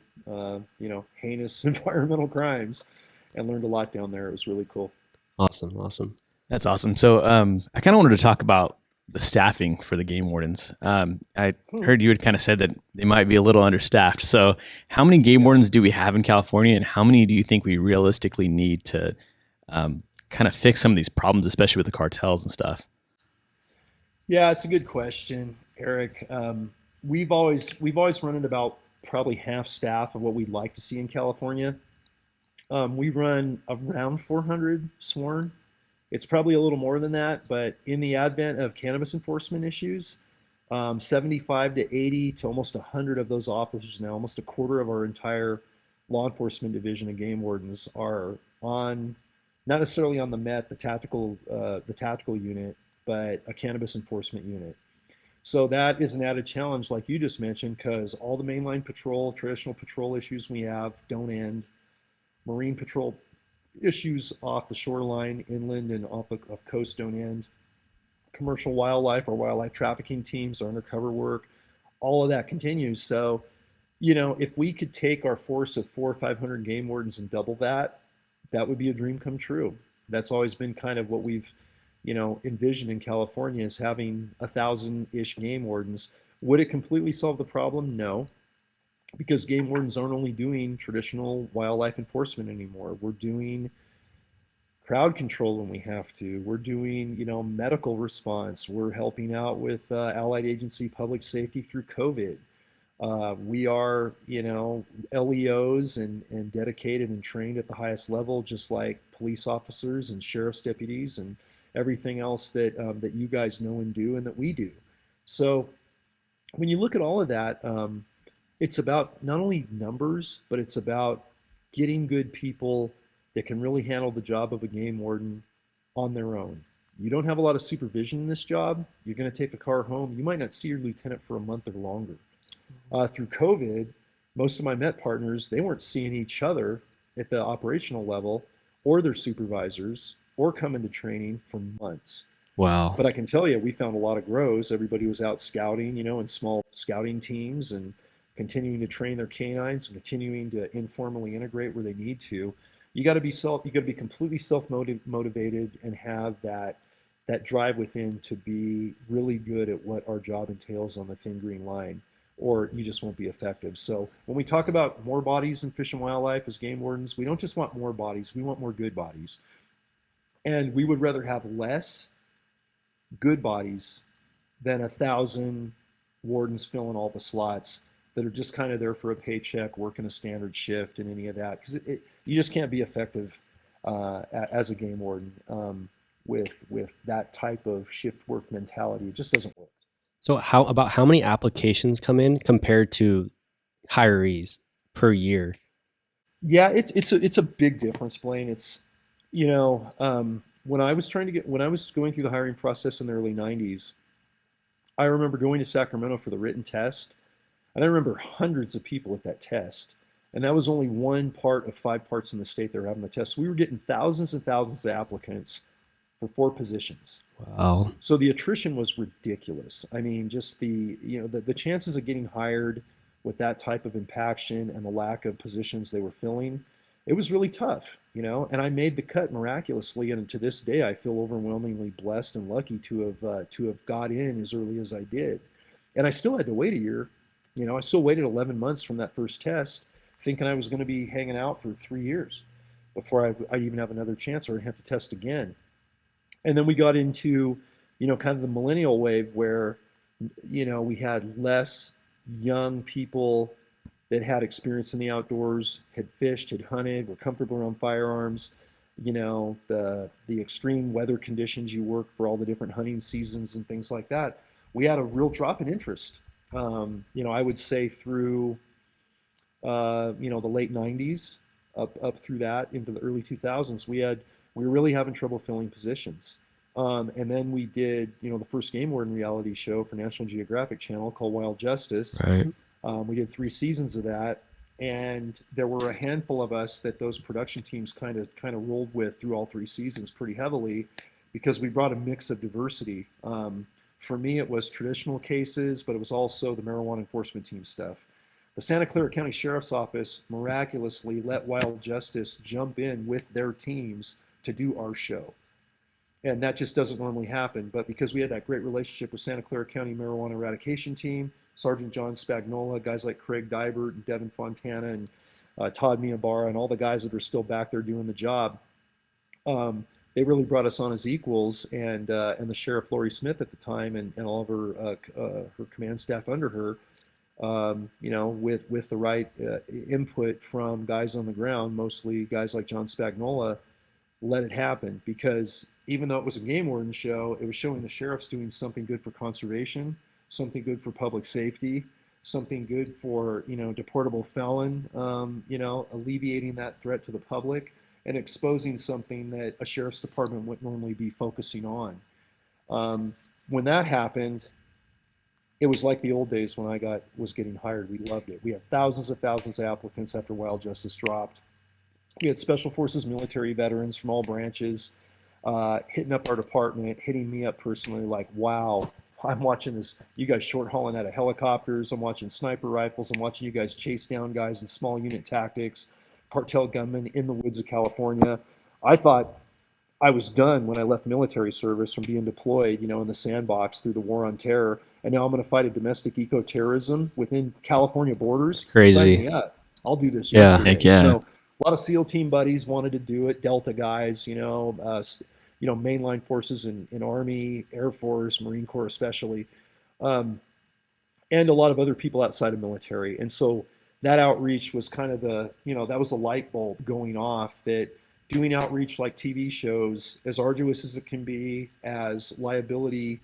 heinous environmental crimes, and learned a lot down there. It was really cool. Awesome. That's awesome. So I kind of wanted to talk about the staffing for the game wardens. I heard you had kind of said that they might be a little understaffed. So how many game wardens do we have in California, and how many do you think we realistically need to kind of fix some of these problems, especially with the cartels and stuff? Yeah, it's a good question, Eric. We've always run at about probably half staff of what we'd like to see in California. We run around 400 sworn. It's probably a little more than that, but in the advent of cannabis enforcement issues, 75 to 80 to almost 100 of those officers now, almost a quarter of our entire law enforcement division of game wardens are on, not necessarily on the MET, the tactical unit, but a cannabis enforcement unit. So that is an added challenge, like you just mentioned, because all the mainline patrol, traditional patrol issues we have don't end. Marine patrol issues off the shoreline, inland, and off the coast don't end. Commercial wildlife or wildlife trafficking teams, our undercover work, all of that continues. So, if we could take our force of 400 or 500 game wardens and double that, that would be a dream come true. That's always been kind of what we've, envisioned in California, is having 1,000-ish game wardens. Would it completely solve the problem? No. Because game wardens aren't only doing traditional wildlife enforcement anymore. We're doing crowd control when we have to. We're doing, medical response. We're helping out with allied agency public safety through COVID. We are, LEOs and dedicated and trained at the highest level, just like police officers and sheriff's deputies and everything else that that you guys know and do and that we do. So when you look at all of that, it's about not only numbers, but it's about getting good people that can really handle the job of a game warden on their own. You don't have a lot of supervision in this job. You're going to take a car home. You might not see your lieutenant for a month or longer. Through COVID, most of my MET partners, they weren't seeing each other at the operational level or their supervisors or coming to training for months. Wow. But I can tell you, we found a lot of grows. Everybody was out scouting, in small scouting teams and continuing to train their canines and continuing to informally integrate where they need to. You got to be completely self-motivated and have that drive within to be really good at what our job entails on the thin green line, or you just won't be effective. So when we talk about more bodies in fish and wildlife as game wardens, we don't just want more bodies, we want more good bodies. And we would rather have less good bodies than 1,000 wardens filling all the slots that are just kind of there for a paycheck, working a standard shift and any of that. Because you just can't be effective as a game warden with that type of shift work mentality. It just doesn't work. So how many applications come in compared to hirees per year? Yeah, it's a big difference, Blaine. It's, when I was going through the hiring process in the early 90s, I remember going to Sacramento for the written test, and I remember hundreds of people at that test. And that was only one part of 5 parts in the state that were having the test. So we were getting thousands and thousands of applicants for 4 positions. Wow. So the attrition was ridiculous. I mean, just the chances of getting hired with that type of impaction and the lack of positions they were filling, it was really tough, and I made the cut miraculously. And to this day, I feel overwhelmingly blessed and lucky to have got in as early as I did. And I still had to wait a year. I still waited 11 months from that first test, thinking I was going to be hanging out for 3 years before I'd even have another chance, or I'd have to test again. And then we got into, kind of the millennial wave where, we had less young people that had experience in the outdoors, had fished, had hunted, were comfortable around firearms. The extreme weather conditions you work for, all the different hunting seasons and things like that. We had a real drop in interest. I would say through, the late 90s up through that into the early 2000s, we were really having trouble filling positions. And then we did, the first game warden reality show for National Geographic Channel called Wild Justice. Right. We did 3 seasons of that, and there were a handful of us that those production teams kind of rolled with through all 3 seasons pretty heavily, because we brought a mix of diversity. For me, it was traditional cases, but it was also the marijuana enforcement team stuff. The Santa Clara County Sheriff's Office miraculously let Wild Justice jump in with their teams to do our show. And that just doesn't normally happen. But because we had that great relationship with Santa Clara County Marijuana Eradication Team, Sergeant John Spagnola, guys like Craig Dybert and Devin Fontana and Todd Miyabara and all the guys that are still back there doing the job, they really brought us on as equals. And the Sheriff Lori Smith at the time and all of her command staff under her, with the right input from guys on the ground, mostly guys like John Spagnola, let it happen. Because even though it was a game warden show, it was showing the sheriffs doing something good for conservation, something good for public safety, something good for, deportable felon, alleviating that threat to the public and exposing something that a sheriff's department wouldn't normally be focusing on. When that happened, it was like the old days when I was getting hired. We loved it. We had thousands of applicants after Wild Justice dropped. We had Special Forces military veterans from all branches hitting up our department, hitting me up personally like, wow, I'm watching this, you guys short hauling out of helicopters. I'm watching sniper rifles. I'm watching you guys chase down guys in small unit tactics, cartel gunmen in the woods of California. I thought I was done when I left military service from being deployed, in the sandbox through the war on terror. And now I'm going to fight a domestic eco-terrorism within California borders. Crazy. Sign me up. I'll do this Yeah. yesterday. Heck yeah. So a lot of SEAL team buddies wanted to do it. Delta guys, mainline forces in Army, Air Force, Marine Corps especially, and a lot of other people outside of military. And so that outreach was kind of that was a light bulb going off, that doing outreach like TV shows, as arduous as it can be, as liability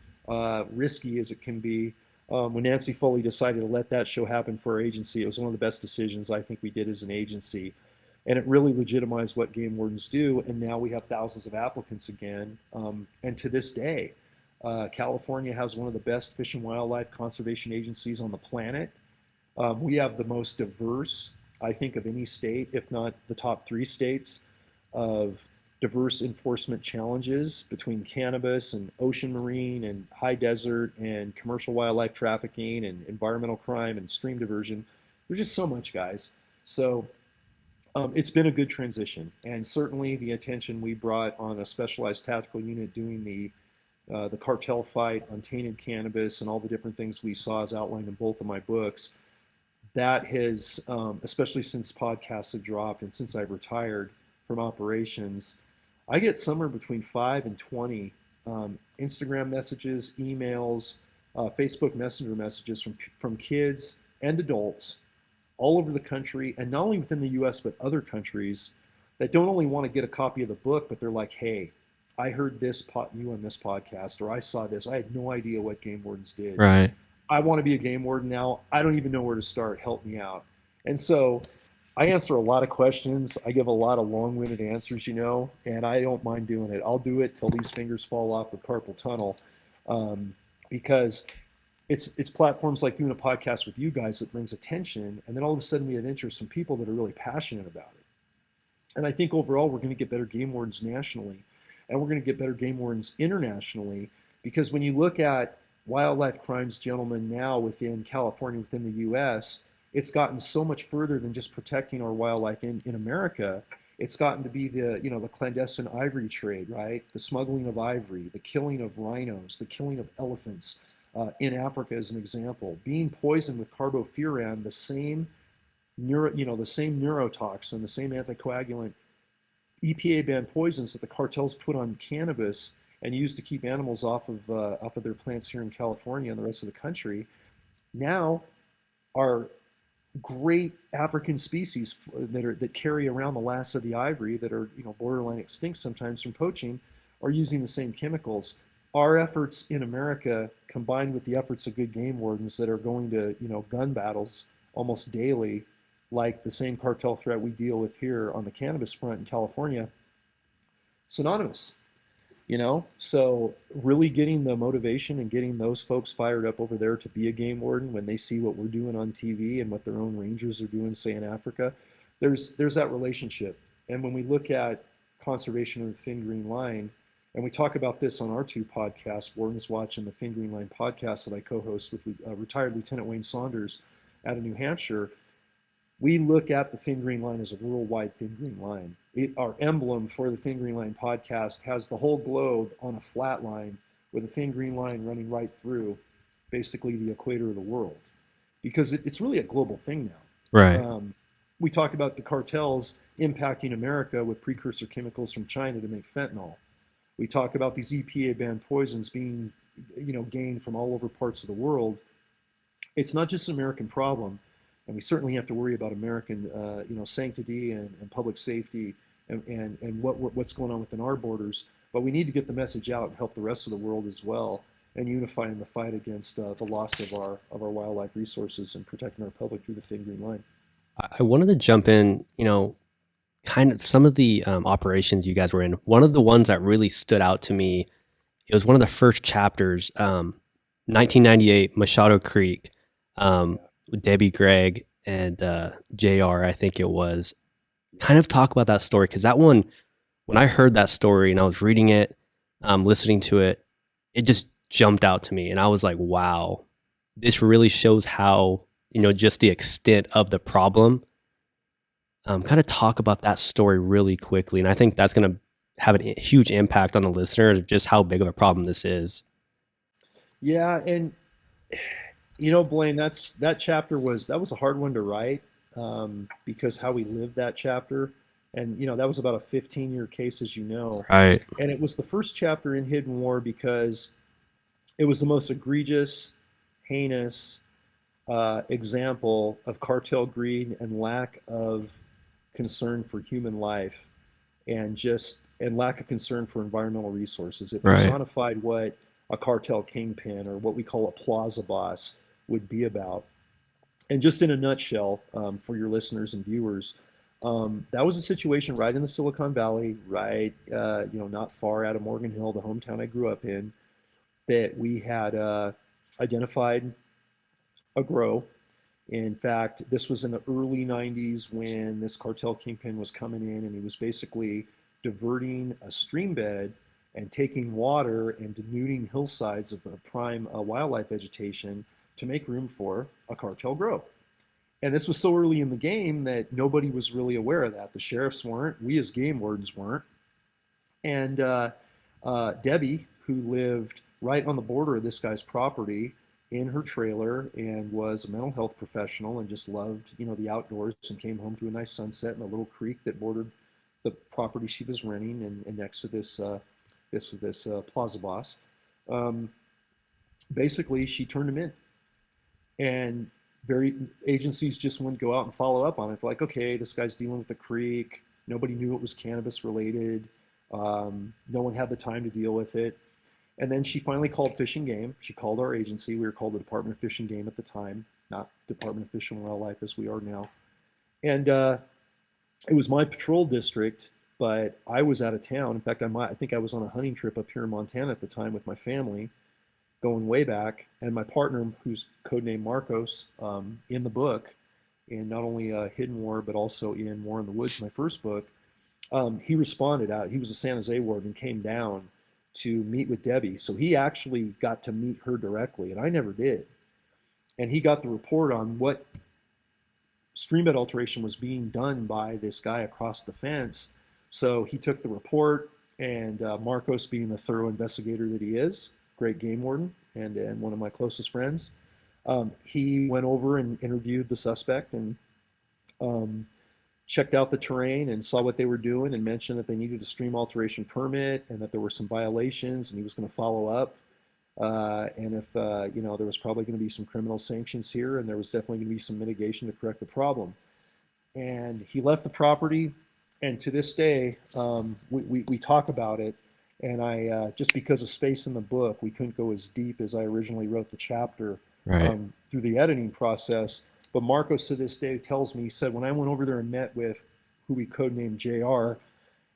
risky as it can be, when Nancy Foley decided to let that show happen for our agency, it was one of the best decisions I think we did as an agency. And it really legitimized what game wardens do. And now we have thousands of applicants again. And to this day, California has one of the best fish and wildlife conservation agencies on the planet. We have the most diverse, I think, of any state, if not the top 3 states, of diverse enforcement challenges between cannabis and ocean marine and high desert and commercial wildlife trafficking and environmental crime and stream diversion. There's just so much, guys. So it's been a good transition, and certainly the attention we brought on a specialized tactical unit doing the cartel fight on tainted cannabis and all the different things we saw as outlined in both of my books, that has, especially since podcasts have dropped and since I've retired from operations, I get somewhere between 5 and 20 Instagram messages, emails, Facebook Messenger messages from kids and adults all over the country, and not only within the US, but other countries, that don't only want to get a copy of the book, but they're like, hey, I heard you on this podcast, or I saw this. I had no idea what game wardens did. Right. I want to be a game warden now. I don't even know where to start. Help me out. And so I answer a lot of questions. I give a lot of long-winded answers, and I don't mind doing it. I'll do it till these fingers fall off the carpal tunnel, because it's platforms like doing a podcast with you guys that brings attention, and then all of a sudden we have interest from people that are really passionate about it. And I think overall we're going to get better game wardens nationally. and we're going to get better game wardens internationally. Because when you look at wildlife crimes, gentlemen, now within California, within the U.S., it's gotten so much further than just protecting our wildlife in America. It's gotten to be the clandestine ivory trade, right? The smuggling of ivory, the killing of rhinos, the killing of elephants in Africa, as an example, being poisoned with carbofuran, the same the same neurotoxin, the same anticoagulant, EPA banned poisons that the cartels put on cannabis and used to keep animals off of their plants here in California and the rest of the country. Now, our great African species that carry around the last of the ivory, that are borderline extinct sometimes from poaching, are using the same chemicals. Our efforts in America, combined with the efforts of good game wardens that are going to gun battles almost daily, like the same cartel threat we deal with here on the cannabis front in California, synonymous. So really getting the motivation and getting those folks fired up over there to be a game warden when they see what we're doing on TV and what their own rangers are doing, say in Africa, there's that relationship. And when we look at conservation of the thin green line, and we talk about this on our two podcasts, Wardens Watch and the Thin Green Line podcast that I co-host with retired Lieutenant Wayne Saunders out of New Hampshire, we look at the Thin Green Line as a worldwide thin green line. Our emblem for the Thin Green Line podcast has the whole globe on a flat line with a thin green line running right through basically the equator of the world, because it's really a global thing now. Right. We talk about the cartels impacting America with precursor chemicals from China to make fentanyl. We talk about these EPA banned poisons being gained from all over parts of the world. It's not just an American problem. And we certainly have to worry about American, sanctity and public safety and what's going on within our borders. But we need to get the message out and help the rest of the world as well, and unify in the fight against the loss of our wildlife resources and protecting our public through the Thin Green Line. I wanted to jump in, kind of some of the operations you guys were in. One of the ones that really stood out to me, it was one of the first chapters, 1998, Machado Creek. Debbie, Greg, and JR, I think it was, kind of talk about that story, because that one, when I heard that story and I was reading it, listening to it, it just jumped out to me, and I was like, wow, this really shows how, just the extent of the problem. Kind of talk about that story really quickly, and I think that's going to have a huge impact on the listeners of just how big of a problem this is. Yeah, and Blaine, that chapter was a hard one to write, because how we lived that chapter, and that was about a 15-year case, as you know. Right. And it was the first chapter in Hidden War because it was the most egregious, heinous example of cartel greed and lack of concern for human life, and lack of concern for environmental resources. It personified what a cartel kingpin, or what we call a plaza boss, would be about. And just in a nutshell, for your listeners and viewers, that was a situation right in the Silicon Valley, right, not far out of Morgan Hill, the hometown I grew up in, that we had identified a grow. In fact, this was in the early 90s when this cartel kingpin was coming in, and he was basically diverting a stream bed and taking water and denuding hillsides of the prime wildlife vegetation to make room for a cartel grow. And this was so early in the game that nobody was really aware of that. The sheriffs weren't, we as game wardens weren't. And Debbie, who lived right on the border of this guy's property in her trailer and was a mental health professional and just loved, the outdoors, and came home to a nice sunset and a little creek that bordered the property she was renting, and next to this plaza boss. Basically, she turned him in, and agencies just wouldn't go out and follow up on it. Like, okay, this guy's dealing with the creek. Nobody knew it was cannabis related. No one had the time to deal with it. And then she finally called Fish and Game. She called our agency. We were called the Department of Fish and Game at the time, not Department of Fish and Wildlife as we are now. And it was my patrol district, but I was out of town. In fact, I think I was on a hunting trip up here in Montana at the time with my family, going way back. And my partner, who's codenamed Marcos, in the book, in not only Hidden War, but also in War in the Woods, my first book, he responded out. He was a San Jose warden, came down to meet with Debbie. So he actually got to meet her directly, and I never did. And he got the report on what stream bed alteration was being done by this guy across the fence. So he took the report, and Marcos, being the thorough investigator that he is, great game warden, and one of my closest friends, he went over and interviewed the suspect and checked out the terrain and saw what they were doing and mentioned that they needed a stream alteration permit and that there were some violations and he was going to follow up. And if, there was probably going to be some criminal sanctions here and there was definitely going to be some mitigation to correct the problem. And he left the property. And to this day, we talk about it. And I, just because of space in the book, we couldn't go as deep as I originally wrote the chapter through the editing process. But Marcos to this day tells me, he said, when I went over there and met with who we codenamed JR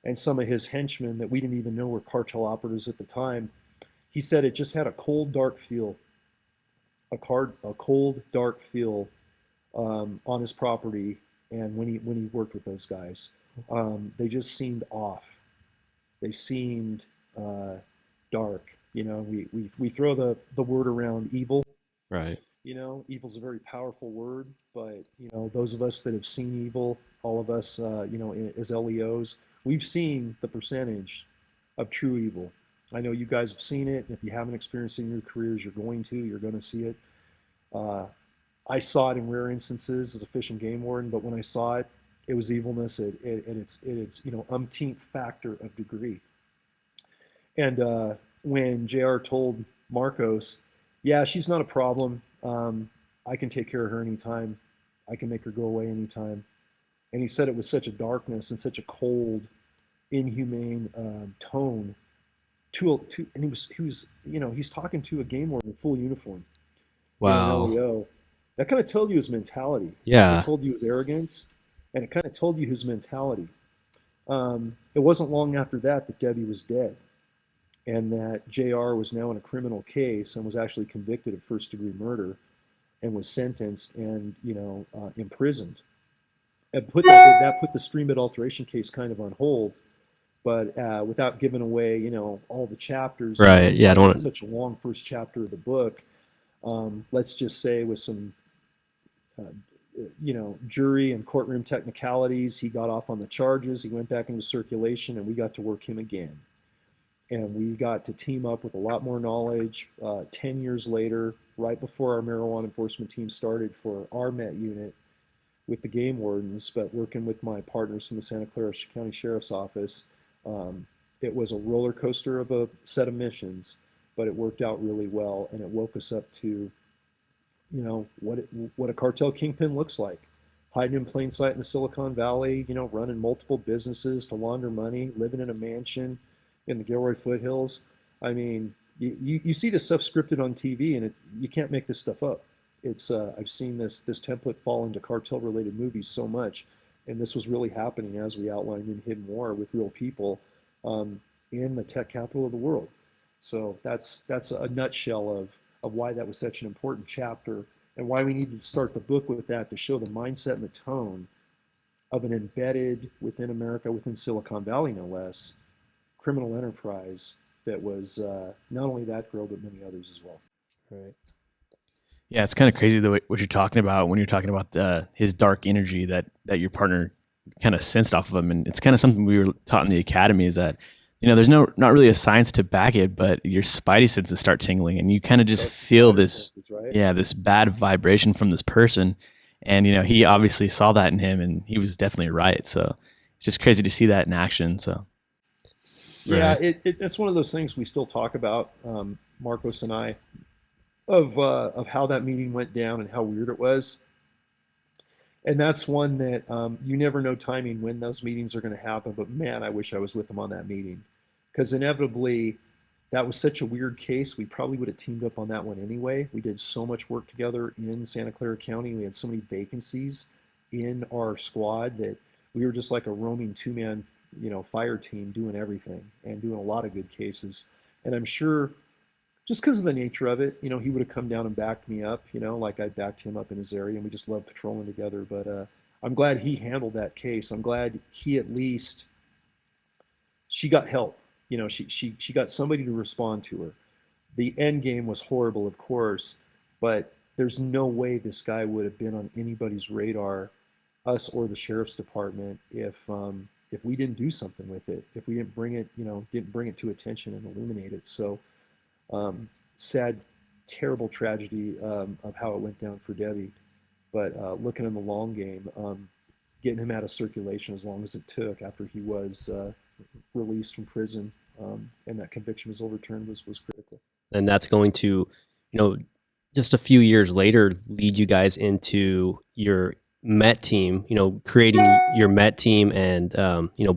and some of his henchmen that we didn't even know were cartel operatives at the time, he said it just had a cold, dark feel, a cold, dark feel on his property. And when he worked with those guys, they just seemed off. They seemed dark. We throw the word around evil. Right. Evil's a very powerful word, but those of us that have seen evil, all of us, as LEOs, we've seen the percentage of true evil. I know you guys have seen it. And if you haven't experienced it in your careers, you're going to see it. I saw it in rare instances as a fish and game warden, but when I saw it, it was evilness at its umpteenth factor of degree. And when JR told Marcos, yeah, she's not a problem. I can take care of her anytime. I can make her go away anytime. And he said it with such a darkness and such a cold, inhumane tone. And he was he's talking to a game warden in full uniform. Wow. LEO. That kind of told you his mentality. Yeah. It told you his arrogance, and it kind of told you his mentality. It wasn't long after that Debbie was dead, and that JR was now in a criminal case and was actually convicted of first-degree murder and was sentenced and, imprisoned. And that put the stream bed alteration case kind of on hold, but without giving away, all the chapters. Right, yeah, I don't want to. Such a long first chapter of the book. Let's just say with some, jury and courtroom technicalities, he got off on the charges, he went back into circulation, and we got to work him again. And we got to team up with a lot more knowledge 10 years later, right before our marijuana enforcement team started for our Met unit with the game wardens, but working with my partners from the Santa Clara County Sheriff's Office. It was a roller coaster of a set of missions, but it worked out really well, and it woke us up to, what a cartel kingpin looks like. Hiding in plain sight in the Silicon Valley, running multiple businesses to launder money, living in a mansion in the Gilroy foothills. I mean, you see this stuff scripted on TV, and you can't make this stuff up. It's I've seen this template fall into cartel-related movies so much, and this was really happening as we outlined in Hidden War with real people in the tech capital of the world. So that's a nutshell of why that was such an important chapter and why we needed to start the book with that to show the mindset and the tone of an embedded within America, within Silicon Valley no less, criminal enterprise that was not only that girl, but many others as well. Right. Yeah, it's kind of crazy what you're talking about when you're talking about his dark energy that your partner kind of sensed off of him. And it's kind of something we were taught in the academy is that, there's not really a science to back it, but your spidey senses start tingling and you kind of just feel this, right? this bad vibration from this person. And, he obviously saw that in him and he was definitely right. So it's just crazy to see that in action. So. Yeah, it's one of those things we still talk about, Marcos and I, of how that meeting went down and how weird it was. And that's one that you never know timing when those meetings are going to happen. But man, I wish I was with them on that meeting, because inevitably that was such a weird case. We probably would have teamed up on that one anyway. We did so much work together in Santa Clara County. We had so many vacancies in our squad that we were just like a roaming two-man, fire team doing everything and doing a lot of good cases. And I'm sure just because of the nature of it, he would have come down and backed me up, like I backed him up in his area, and we just loved patrolling together. But I'm glad he handled that case. I'm glad he at least she got help. You know, she got somebody to respond to her. The end game was horrible, of course, but there's no way this guy would have been on anybody's radar, us or the sheriff's department, if we didn't do something with it, if we didn't bring it, didn't bring it to attention and illuminate it. So sad, terrible tragedy of how it went down for Debbie. But looking in the long game, getting him out of circulation as long as it took after he was released from prison and that conviction was overturned was critical. And that's going to, just a few years later, lead you guys into your Met team, creating your Met team and,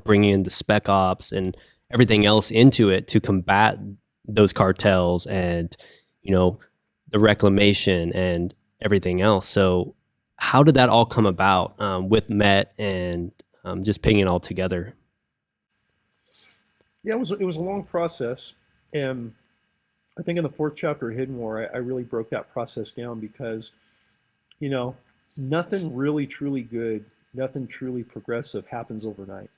bringing in the spec ops and everything else into it to combat those cartels and, the reclamation and everything else. So how did that all come about with Met and just putting it all together? Yeah, it was a long process. And I think in the 4th chapter of Hidden War, I really broke that process down because, nothing really truly good, nothing truly progressive happens overnight.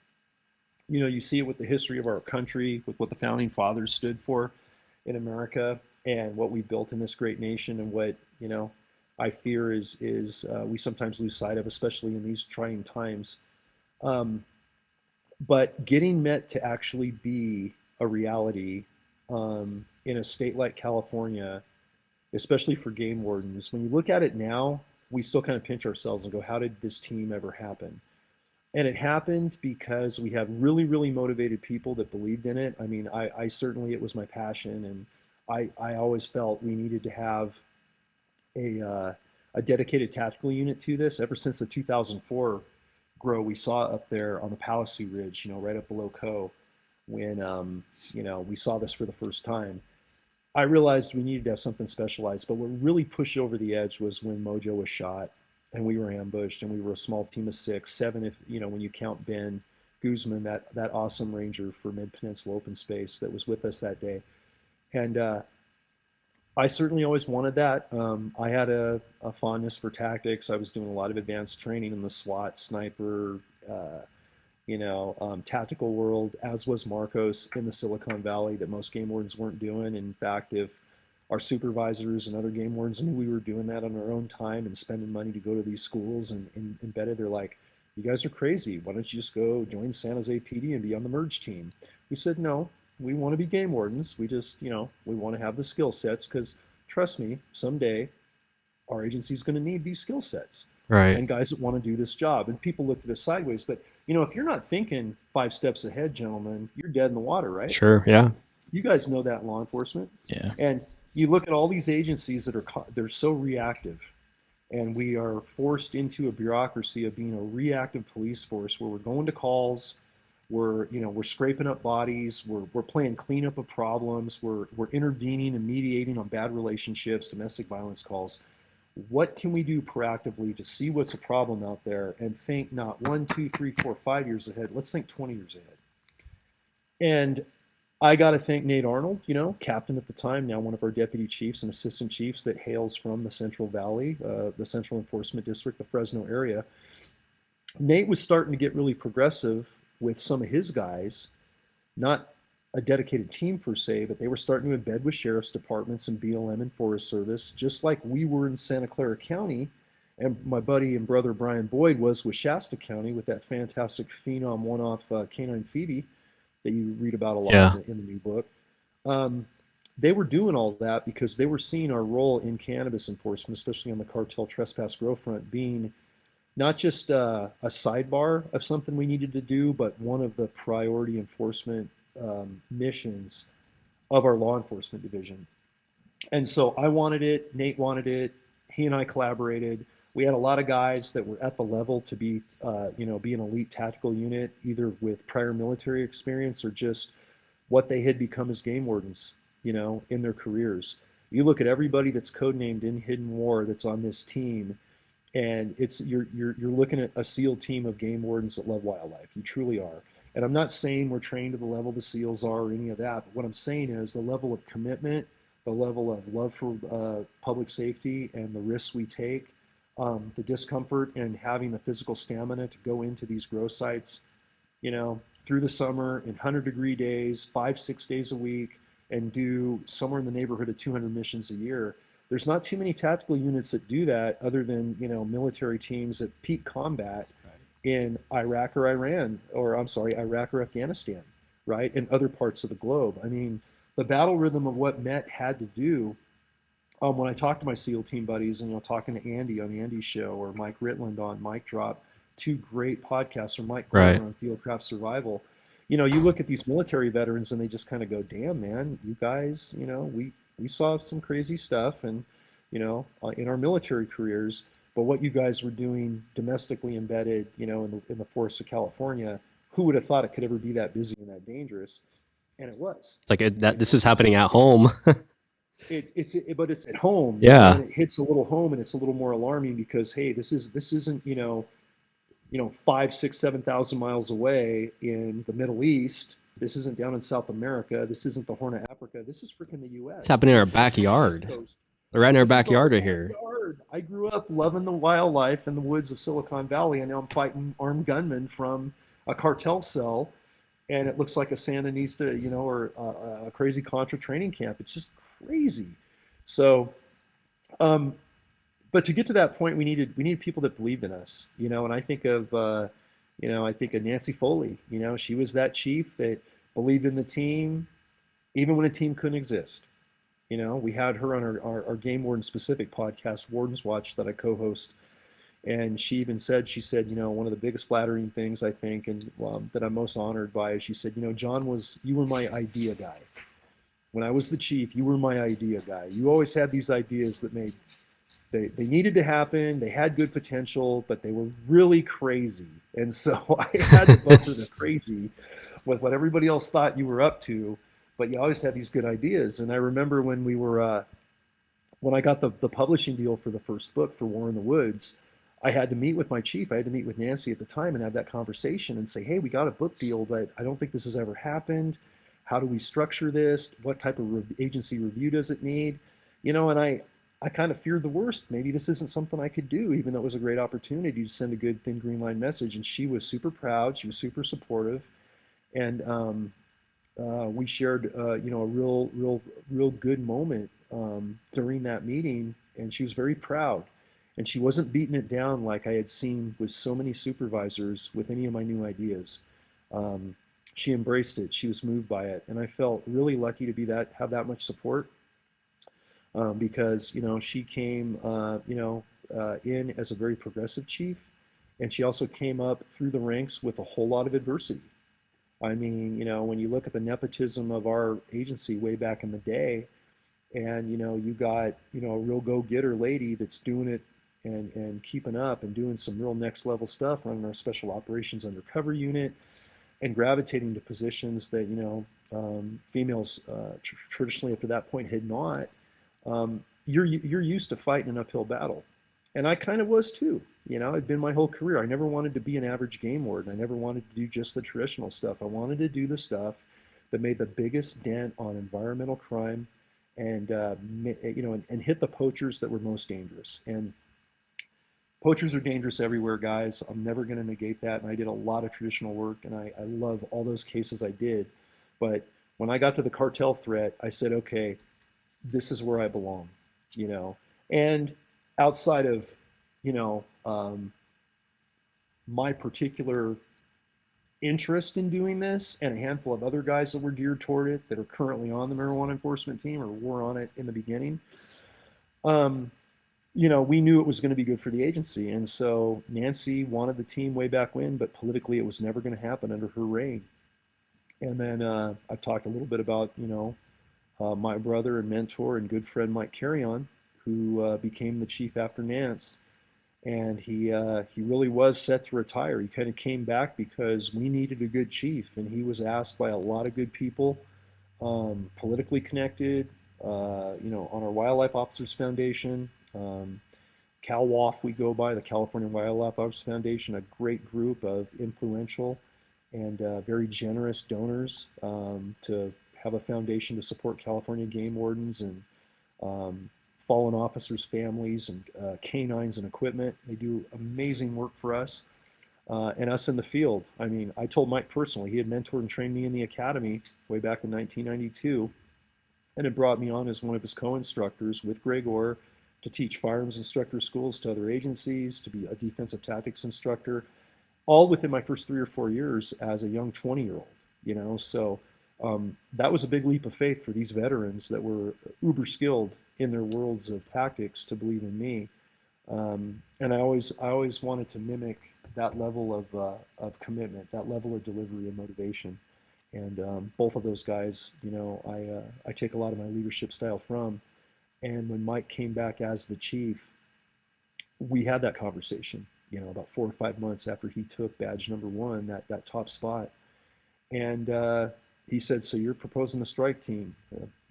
You see it with the history of our country, with what the founding fathers stood for in America and what we built in this great nation, and what, I fear is we sometimes lose sight of, especially in these trying times. But getting Met to actually be a reality in a state like California, especially for game wardens, when you look at it now, we still kind of pinch ourselves and go, how did this team ever happen? And it happened because we have really, really motivated people that believed in it. I mean, I certainly, it was my passion, and I always felt we needed to have a dedicated tactical unit to this. Ever since the 2004 grow we saw up there on the Palisade Ridge, right up below Co, when we saw this for the first time, I realized we needed to have something specialized. But what really pushed over the edge was when Mojo was shot and we were ambushed, and we were a small team of 6, 7, if when you count Ben Guzman, that awesome ranger for Mid-Peninsula Open Space that was with us that day. And I certainly always wanted that. I had a fondness for tactics. I was doing a lot of advanced training in the SWAT, sniper, tactical world, as was Marcos in the Silicon Valley, that most game wardens weren't doing. In fact, if our supervisors and other game wardens knew we were doing that on our own time and spending money to go to these schools and embedded, they're like, you guys are crazy. Why don't you just go join San Jose PD and be on the merge team? We said, no, we want to be game wardens. We just, we want to have the skill sets, because trust me, someday our agency is going to need these skill sets. Right. And guys that want to do this job. And people look at us sideways. But, if you're not thinking 5 steps ahead, gentlemen, you're dead in the water, right? Sure, yeah. You guys know that in law enforcement. Yeah. And you look at all these agencies that they're so reactive. And we are forced into a bureaucracy of being a reactive police force, where we're going to calls, we're scraping up bodies, we're playing cleanup of problems, we're intervening and mediating on bad relationships, domestic violence calls. What can we do proactively to see what's a problem out there and think not 1, 2, 3, 4, 5 years ahead? Let's think 20 years ahead. And I got to thank Nate Arnold, captain at the time, now one of our deputy chiefs and assistant chiefs, that hails from the Central Valley, the Central Enforcement District, the Fresno area. Nate was starting to get really progressive with some of his guys, not a dedicated team per se, but they were starting to embed with sheriff's departments and BLM and Forest Service, just like we were in Santa Clara County. And my buddy and brother Brian Boyd was with Shasta County with that fantastic phenom one-off canine Phoebe that you read about a lot in the new book. They were doing all that because they were seeing our role in cannabis enforcement, especially on the cartel trespass grow front, being not just a sidebar of something we needed to do, but one of the priority enforcement missions of our law enforcement division. And so I wanted it, Nate wanted it, he and I collaborated. We had a lot of guys that were at the level to be, be an elite tactical unit, either with prior military experience or just what they had become as game wardens, in their careers. You look at everybody that's codenamed in Hidden War that's on this team, and you're looking at a SEAL team of game wardens that love wildlife. You truly are. And I'm not saying we're trained to the level the SEALs are or any of that, but what I'm saying is the level of commitment, the level of love for public safety and the risks we take, the discomfort and having the physical stamina to go into these grow sites, through the summer in 100-degree days, 5-6 days a week, and do somewhere in the neighborhood of 200 missions a year. There's not too many tactical units that do that, other than military teams at peak combat in Iraq or Iran, or I'm sorry, Iraq or Afghanistan, right, and other parts of the globe. I mean, the battle rhythm of what Met had to do. When I talk to my SEAL team buddies, and talking to Andy on Andy's show, or Mike Ritland on Mike Drop, two great podcasts, or Mike Gordon on Fieldcraft Survival. You look at these military veterans and they just kind of go, "Damn, man, you guys, we saw some crazy stuff, and in our military careers, but what you guys were doing domestically embedded, in the forests of California, who would have thought it could ever be that busy and that dangerous?" And it was. It's like that. This is happening at home. But it's at home. Yeah. And it hits a little home, and it's a little more alarming because, hey, this isn't 5, 6, 7,000 miles away in the Middle East. This isn't down in South America. This isn't the Horn of Africa. This is freaking the U.S. It's happening in our backyard. They're right in our backyard right here. I grew up loving the wildlife in the woods of Silicon Valley, and now I'm fighting armed gunmen from a cartel cell, and it looks like a Sandinista, or a crazy Contra training camp. It's just crazy. So, but to get to that point, we needed people that believed in us, and I think of, Nancy Foley. She was that chief that believed in the team, even when a team couldn't exist. We had her on our Game Warden specific podcast, Wardens Watch, that I co-host. And she even said, one of the biggest flattering things I think, and that I'm most honored by, is she said, "John, you were my idea guy. When I was the chief, you were my idea guy. You always had these ideas that they needed to happen. They had good potential, but they were really crazy. And so I had to buffer the crazy with what everybody else thought you were up to, but you always had these good ideas." And I remember when when I got the publishing deal for the first book for War in the Woods, I had to meet with my chief. I had to meet with Nancy at the time and have that conversation and say, "Hey, we got a book deal, but I don't think this has ever happened. How do we structure this? What type of agency review does it need?" And I kind of feared the worst. Maybe this isn't something I could do, even though it was a great opportunity to send a good thin green line message. And she was super proud. She was super supportive. And we shared, a real good moment during that meeting. And she was very proud. And she wasn't beating it down like I had seen with so many supervisors with any of my new ideas. She embraced it. She was moved by it. And I felt really lucky to have that much support. Because she came in as a very progressive chief, and she also came up through the ranks with a whole lot of adversity. I mean, when you look at the nepotism of our agency way back in the day, and you got a real go-getter lady that's doing it and keeping up and doing some real next level stuff, running our special operations undercover unit, and gravitating to positions that females traditionally up to that point had not. You're used to fighting an uphill battle. And I kind of was too. It'd been my whole career. I never wanted to be an average game warden. I never wanted to do just the traditional stuff. I wanted to do the stuff that made the biggest dent on environmental crime and hit the poachers that were most dangerous. And poachers are dangerous everywhere, guys. I'm never going to negate that. And I did a lot of traditional work, and I love all those cases I did. But when I got to the cartel threat, I said, okay, this is where I belong, and outside of, my particular interest in doing this, and a handful of other guys that were geared toward it that are currently on the marijuana enforcement team or were on it in the beginning, we knew it was going to be good for the agency. And so Nancy wanted the team way back when, but politically it was never going to happen under her reign. And then I've talked a little bit about, my brother and mentor and good friend Mike Carrion, who became the chief after Nance, and he really was set to retire. He kind of came back because we needed a good chief, and he was asked by a lot of good people, politically connected, on our Wildlife Officers Foundation, CalWAF we go by, the California Wildlife Officers Foundation, a great group of influential and very generous donors to have a foundation to support California game wardens and fallen officers' families and canines and equipment. They do amazing work for us. and us in the field. I mean, I told Mike personally, he had mentored and trained me in the academy way back in 1992, and had brought me on as one of his co-instructors with Gregor to teach firearms instructor schools to other agencies, to be a defensive tactics instructor, all within my first 3 or 4 years as a young 20-year-old, you know. So that was a big leap of faith for these veterans that were uber skilled in their worlds of tactics to believe in me. And I always wanted to mimic that level of commitment, that level of delivery and motivation. And both of those guys, you know, I take a lot of my leadership style from. And when Mike came back as the chief, we had that conversation, you know, about 4 or 5 months after he took badge number 1, that top spot. And he said, "So you're proposing a strike team?"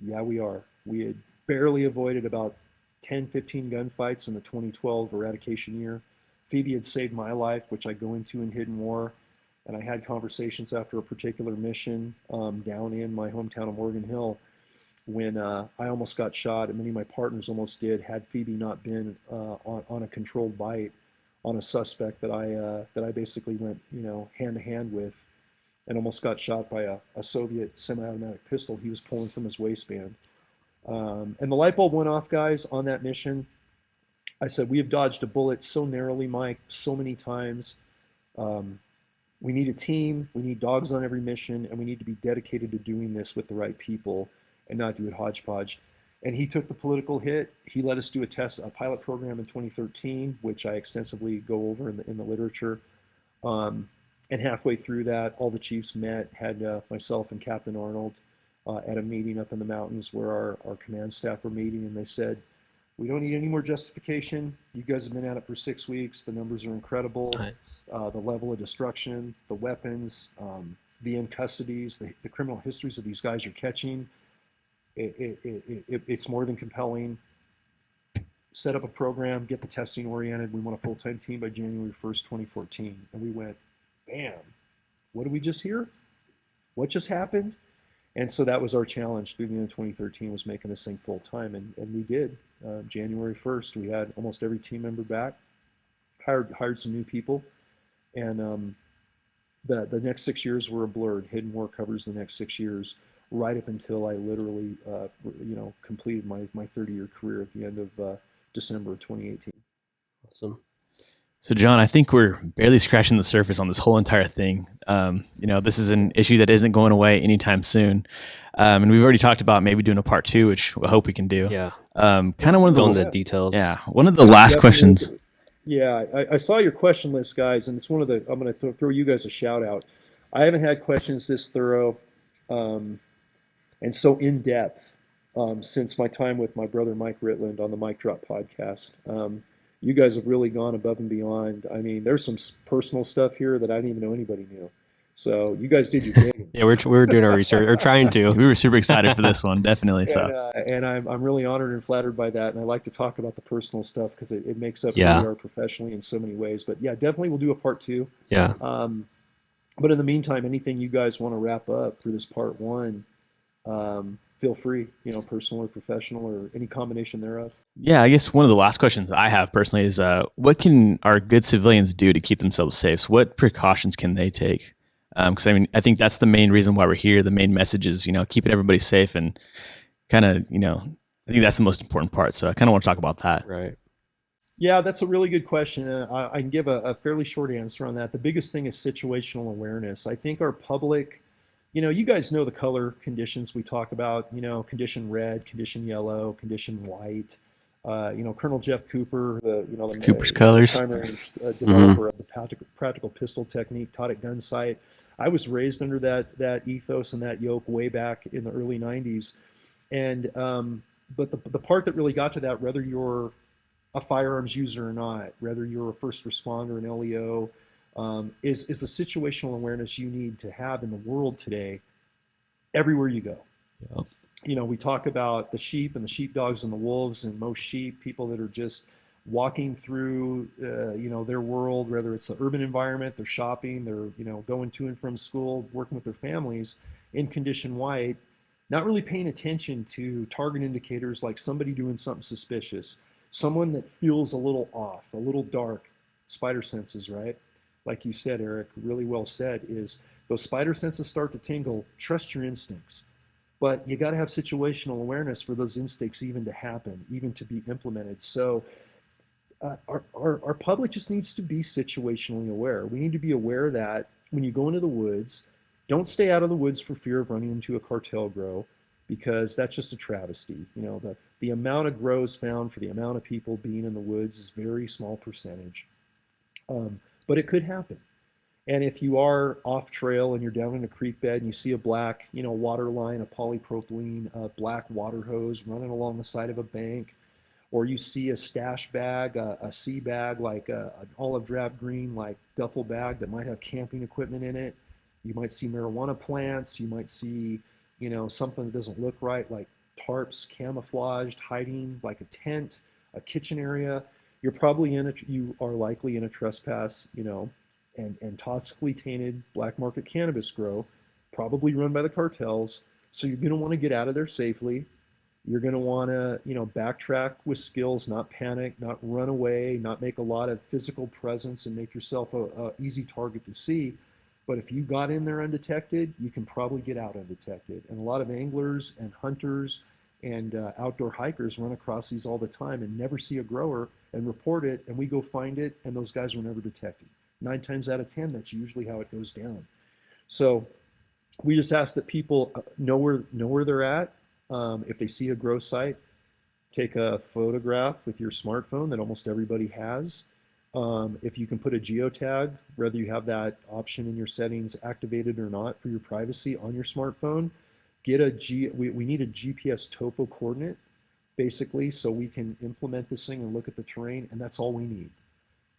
Yeah, we are. We had barely avoided about 10, 15 gunfights in the 2012 eradication year. Phoebe had saved my life, which I go into in Hidden War. And I had conversations after a particular mission down in my hometown of Morgan Hill when I almost got shot, and many of my partners almost did, had Phoebe not been on a controlled bite on a suspect that I basically went, you know, hand to hand with, and almost got shot by a Soviet semi-automatic pistol he was pulling from his waistband. And the light bulb went off, guys, on that mission. I said, we have dodged a bullet so narrowly, Mike, so many times. We need a team, we need dogs on every mission, and we need to be dedicated to doing this with the right people and not do it hodgepodge. And he took the political hit. He let us do a pilot program in 2013, which I extensively go over in the literature. And halfway through that, all the chiefs met, had myself and Captain Arnold at a meeting up in the mountains where our command staff were meeting, and they said, "We don't need any more justification. You guys have been at it for 6 weeks. The numbers are incredible. Nice. The level of destruction, the weapons, the in custodies, the criminal histories of these guys you're catching. It's more than compelling. Set up a program, get the testing oriented. We want a full-time team by January 1st, 2014. And we went, bam, what did we just hear? What just happened? And so that was our challenge through the end of 2013, was making this thing full-time. And we did. January 1st, we had almost every team member back, hired some new people. And the next 6 years were a blur. Hidden War covers the next 6 years, right up until I literally, completed my 30-year career at the end of December of 2018. Awesome. So, John, I think we're barely scratching the surface on this whole entire thing. This is an issue that isn't going away anytime soon. And we've already talked about maybe doing a part 2, which I hope we can do. Yeah. Kind of one of the details. Yeah. One of the last questions. Yeah, I saw your question list, guys, and it's one of the, I'm going to throw you guys a shout out. I haven't had questions this thorough and so in depth since my time with my brother Mike Ritland on the Mike Drop podcast. You guys have really gone above and beyond. I mean, there's some personal stuff here that I didn't even know anybody knew. So you guys did your thing. Yeah, we were doing our research, or trying to. We were super excited for this one, definitely. And I'm really honored and flattered by that. And I like to talk about the personal stuff because it makes up who we are professionally in so many ways. But yeah, definitely we'll do a part 2. Yeah. But in the meantime, anything you guys want to wrap up for this part 1, feel free, personal or professional or any combination thereof. Yeah, I guess one of the last questions I have personally is, what can our good civilians do to keep themselves safe? So what precautions can they take? Because I think that's the main reason why we're here. The main message is, keeping everybody safe, and kind of, I think that's the most important part. So I kind of want to talk about that. Right. Yeah, that's a really good question. I can give a fairly short answer on that. The biggest thing is situational awareness. I think our public, you guys know the color conditions we talk about, condition red, condition yellow, condition white. Colonel Jeff Cooper, the Cooper's colors, primary developer of the practical pistol technique, taught at Gunsight. I was raised under that ethos and that yoke way back in the early 90s. And but the part that really got to that, whether you're a firearms user or not, whether you're a first responder, an LEO, is the situational awareness you need to have in the world today, everywhere you go. Yep. We talk about the sheep and the sheepdogs and the wolves, and most sheep, people that are just walking through, their world, whether it's the urban environment, they're shopping, they're, going to and from school, working with their families in condition white, not really paying attention to target indicators like somebody doing something suspicious, someone that feels a little off, a little dark, spider senses, right? like you said, Eric, really well said, is those spider senses start to tingle. Trust your instincts. But you got to have situational awareness for those instincts even to happen, even to be implemented. So our public just needs to be situationally aware. We need to be aware that when you go into the woods, don't stay out of the woods for fear of running into a cartel grow, because that's just a travesty. The amount of grows found for the amount of people being in the woods is very small percentage. But it could happen. And if you are off trail and you're down in a creek bed and you see a black, water line, a polypropylene, black water hose running along the side of a bank, or you see a stash bag, a sea bag, like an olive drab green, like duffel bag that might have camping equipment in it. You might see marijuana plants. You might see, something that doesn't look right, like tarps, camouflaged, hiding, like a tent, a kitchen area. You are likely in a trespass, and toxically tainted black market cannabis grow, probably run by the cartels. So you're going to want to get out of there safely. You're going to want to, backtrack with skills, not panic, not run away, not make a lot of physical presence and make yourself a easy target to see. But if you got in there undetected, you can probably get out undetected. And a lot of anglers and hunters and outdoor hikers run across these all the time and never see a grower and report it, and we go find it, and those guys were never detected. 9 times out of 10, that's usually how it goes down. So we just ask that people know where they're at. If they see a grow site, take a photograph with your smartphone that almost everybody has. If you can put a geotag, whether you have that option in your settings activated or not for your privacy on your smartphone, we need a GPS topo coordinate, basically, so we can implement this thing and look at the terrain, and that's all we need.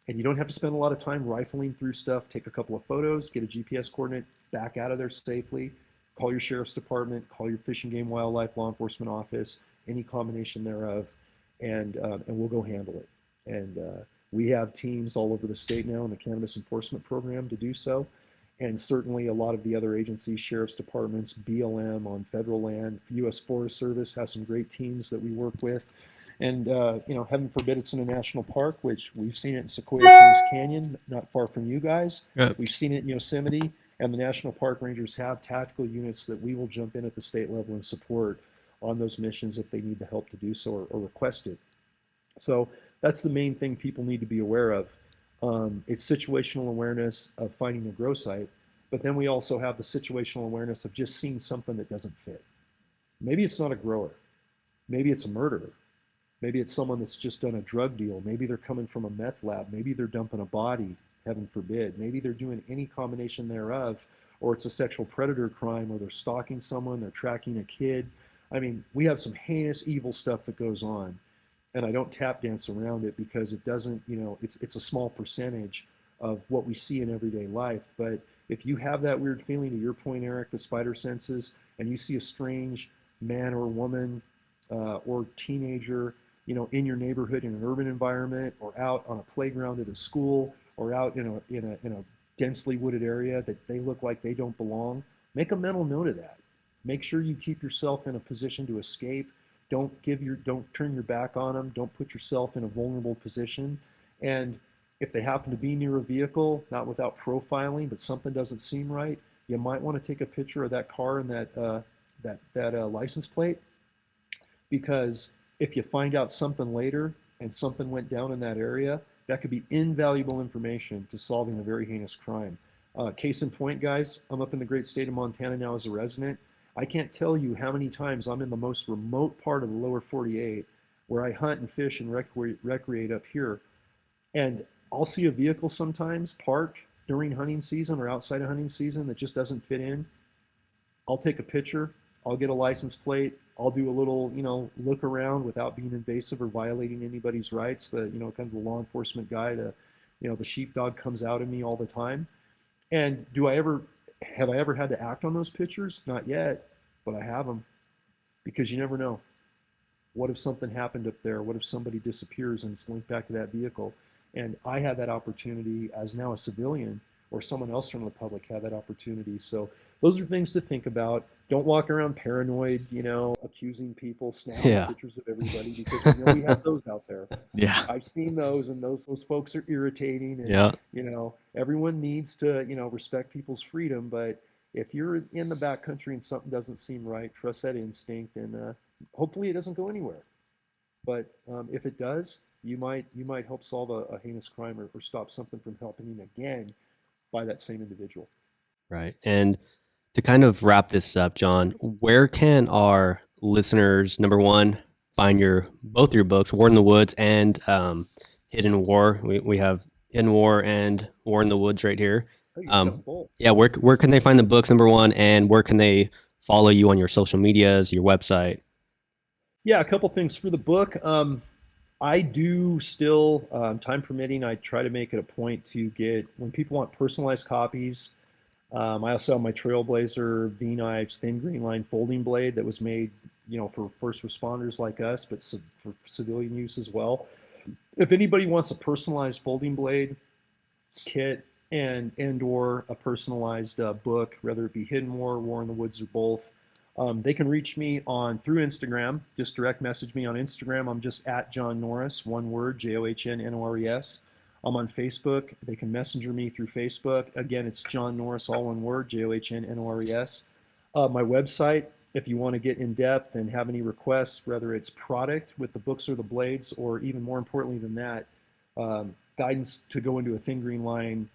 And you don't have to spend a lot of time rifling through stuff. Take a couple of photos, get a GPS coordinate, back out of there safely, call your sheriff's department, call your Fish and Game Wildlife Law Enforcement Office, any combination thereof, and we'll go handle it. And we have teams all over the state now in the Cannabis Enforcement Program to do so. And certainly a lot of the other agencies, sheriff's departments, BLM on federal land, U.S. Forest Service has some great teams that we work with. And, heaven forbid it's in a national park, which we've seen it in Sequoia Springs Canyon, not far from you guys. Yep. We've seen it in Yosemite, and the national park rangers have tactical units that we will jump in at the state level and support on those missions if they need the help to do so or request it. So that's the main thing people need to be aware of. It's situational awareness of finding a grow site, but then we also have the situational awareness of just seeing something that doesn't fit. Maybe it's not a grower. Maybe it's a murderer. Maybe it's someone that's just done a drug deal. Maybe they're coming from a meth lab. Maybe they're dumping a body, heaven forbid. Maybe they're doing any combination thereof, or it's a sexual predator crime, or they're stalking someone, they're tracking a kid. I mean, we have some heinous, evil stuff that goes on. And I don't tap dance around it because it doesn't, it's a small percentage of what we see in everyday life. But if you have that weird feeling, to your point, Eric, the spider senses, and you see a strange man or woman or teenager, in your neighborhood in an urban environment, or out on a playground at a school, or out in a densely wooded area that they look like they don't belong, make a mental note of that. Make sure you keep yourself in a position to escape. Don't turn your back on them. Don't put yourself in a vulnerable position. And if they happen to be near a vehicle, not without profiling, but something doesn't seem right, you might want to take a picture of that car and that license plate, because if you find out something later and something went down in that area, that could be invaluable information to solving a very heinous crime. Case in point, guys, I'm up in the great state of Montana now as a resident. I can't tell you how many times I'm in the most remote part of the lower 48 where I hunt and fish and recreate up here. And I'll see a vehicle sometimes parked during hunting season or outside of hunting season that just doesn't fit in. I'll take a picture. I'll get a license plate. I'll do a little, look around without being invasive or violating anybody's rights. Kind of the law enforcement guy, the sheepdog comes out in me all the time. And have I ever had to act on those pictures? Not yet, but I have them, because you never know. What if something happened up there? What if somebody disappears and it's linked back to that vehicle? And I had that opportunity as now a civilian, or someone else from the public had that opportunity. So those are things to think about. don't walk around paranoid, accusing people, snapping Yeah. pictures of everybody, because we know we have those out there. Yeah. I've seen those, and those folks are irritating. And Yeah. everyone needs to respect people's freedom. But if you're in the backcountry and something doesn't seem right, trust that instinct, and hopefully it doesn't go anywhere. But if it does, you might help solve a heinous crime, or stop something from happening again by that same individual. Right. And to kind of wrap this up, John, where can our listeners, number one, find both your books, War in the Woods and Hidden War? We have Hidden War and War in the Woods right here. Oh, you got them both. Yeah, where can they find the books, number one, and where can they follow you on your social medias, your website? Yeah, a couple things for the book. I do still, time permitting, I try to make it a point to get, when people want personalized copies. I also have my Trailblazer V-Knives thin green line folding blade that was made, for first responders like us, but for civilian use as well. If anybody wants a personalized folding blade kit and/or a personalized book, whether it be Hidden War, War in the Woods, or both, they can reach me through Instagram. Just direct message me on Instagram. I'm just at John Norris, one word, JOHNNORES. I'm on Facebook. They can messenger me through Facebook. Again, it's John Norris, all one word, JOHNNORES. My website, if you want to get in depth and have any requests, whether it's product with the books or the blades, or even more importantly than that, guidance to go into a thin green line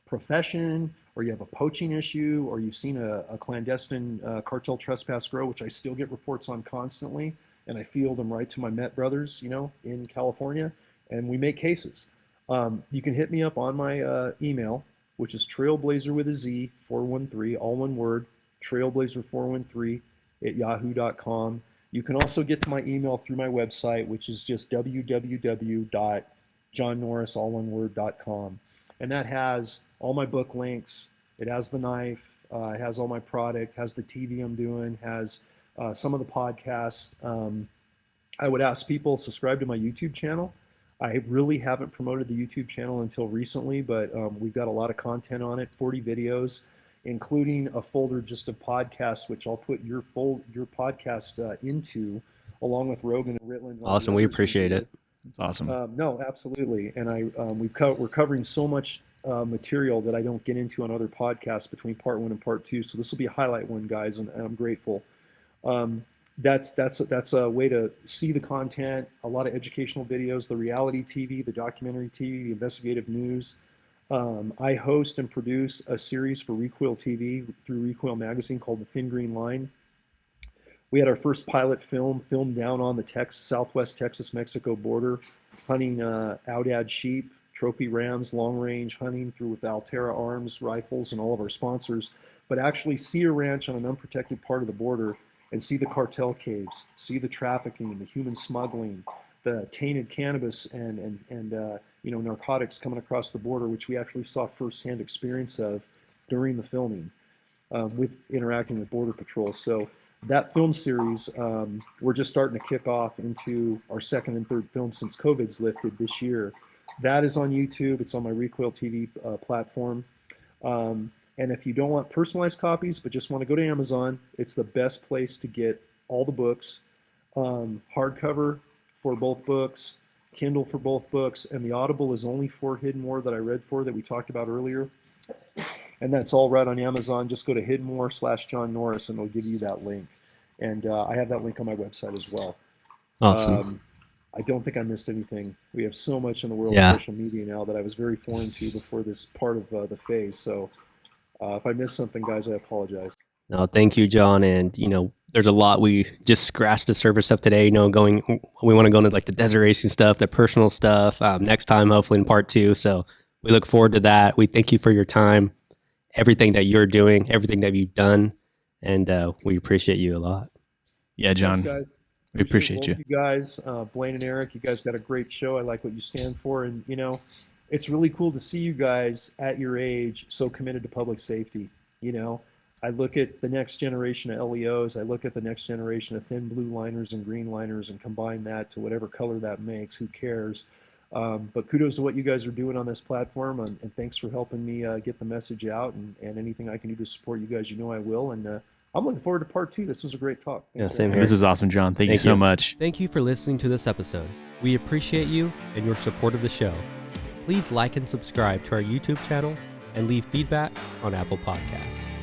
profession, or you have a poaching issue, or you've seen a clandestine cartel trespass grow, which I still get reports on constantly, and I field them right to my Met brothers, in California, and we make cases. You can hit me up on my email, which is trailblazer with a Z 413, all one word, trailblazer 413 at yahoo.com. You can also get to my email through my website, which is just www.johnnorris.com. And that has all my book links. It has the knife, it has all my product, has the TV I'm doing, has some of the podcasts. I would ask people subscribe to my YouTube channel. I really haven't promoted the YouTube channel until recently, but we've got a lot of content on it, 40 videos, including a folder just of podcasts, which I'll put your podcast into, along with Rogan and Ritland. Awesome. We appreciate it. It's awesome. No, absolutely. And we're covering so much material that I don't get into on other podcasts between part one and part two. So this will be a highlight one, guys, and I'm grateful. That's a way to see the content, a lot of educational videos, the reality TV, the documentary TV, the investigative news. I host and produce a series for Recoil TV through Recoil Magazine called The Thin Green Line. We had our first pilot filmed down on the Southwest Texas-Mexico border, hunting Aoudad sheep, trophy rams, long-range hunting through with Altera arms, rifles, and all of our sponsors, but actually see a ranch on an unprotected part of the border and see the cartel caves, see the trafficking, the human smuggling, the tainted cannabis and narcotics coming across the border, which we actually saw firsthand experience of during the filming with interacting with Border Patrol. So that film series, we're just starting to kick off into our second and third film since COVID's lifted this year. That is on YouTube. It's on my Recoil TV platform. And if you don't want personalized copies, but just want to go to Amazon, it's the best place to get all the books, hardcover for both books, Kindle for both books, and the Audible is only for Hidden War that I read for that we talked about earlier. And that's all right on Amazon. Just go to Hidden War /John Norris and it'll give you that link. And I have that link on my website as well. Awesome. I don't think I missed anything. We have so much in the world Yeah. of social media now that I was very foreign to before this part of the phase. So if I missed something, guys, I apologize. No, thank you, John. And, there's a lot. We just scratched the surface up today, we want to go into like the desert racing stuff, the personal stuff next time, hopefully in part two. So we look forward to that. We thank you for your time, everything that you're doing, everything that you've done. And we appreciate you a lot. Yeah, John. Thanks, guys. We appreciate you. You guys, Blaine and Eric, you guys got a great show. I like what you stand for. And, it's really cool to see you guys at your age so committed to public safety. I look at the next generation of LEOs. I look at the next generation of thin blue liners and green liners and combine that to whatever color that makes. Who cares? But kudos to what you guys are doing on this platform. And thanks for helping me get the message out. And anything I can do to support you guys, I will. And I'm looking forward to part 2. This was a great talk. Yeah, same here. This was awesome, John. Thank you so much. Thank you for listening to this episode. We appreciate you and your support of the show. Please like and subscribe to our YouTube channel and leave feedback on Apple Podcasts.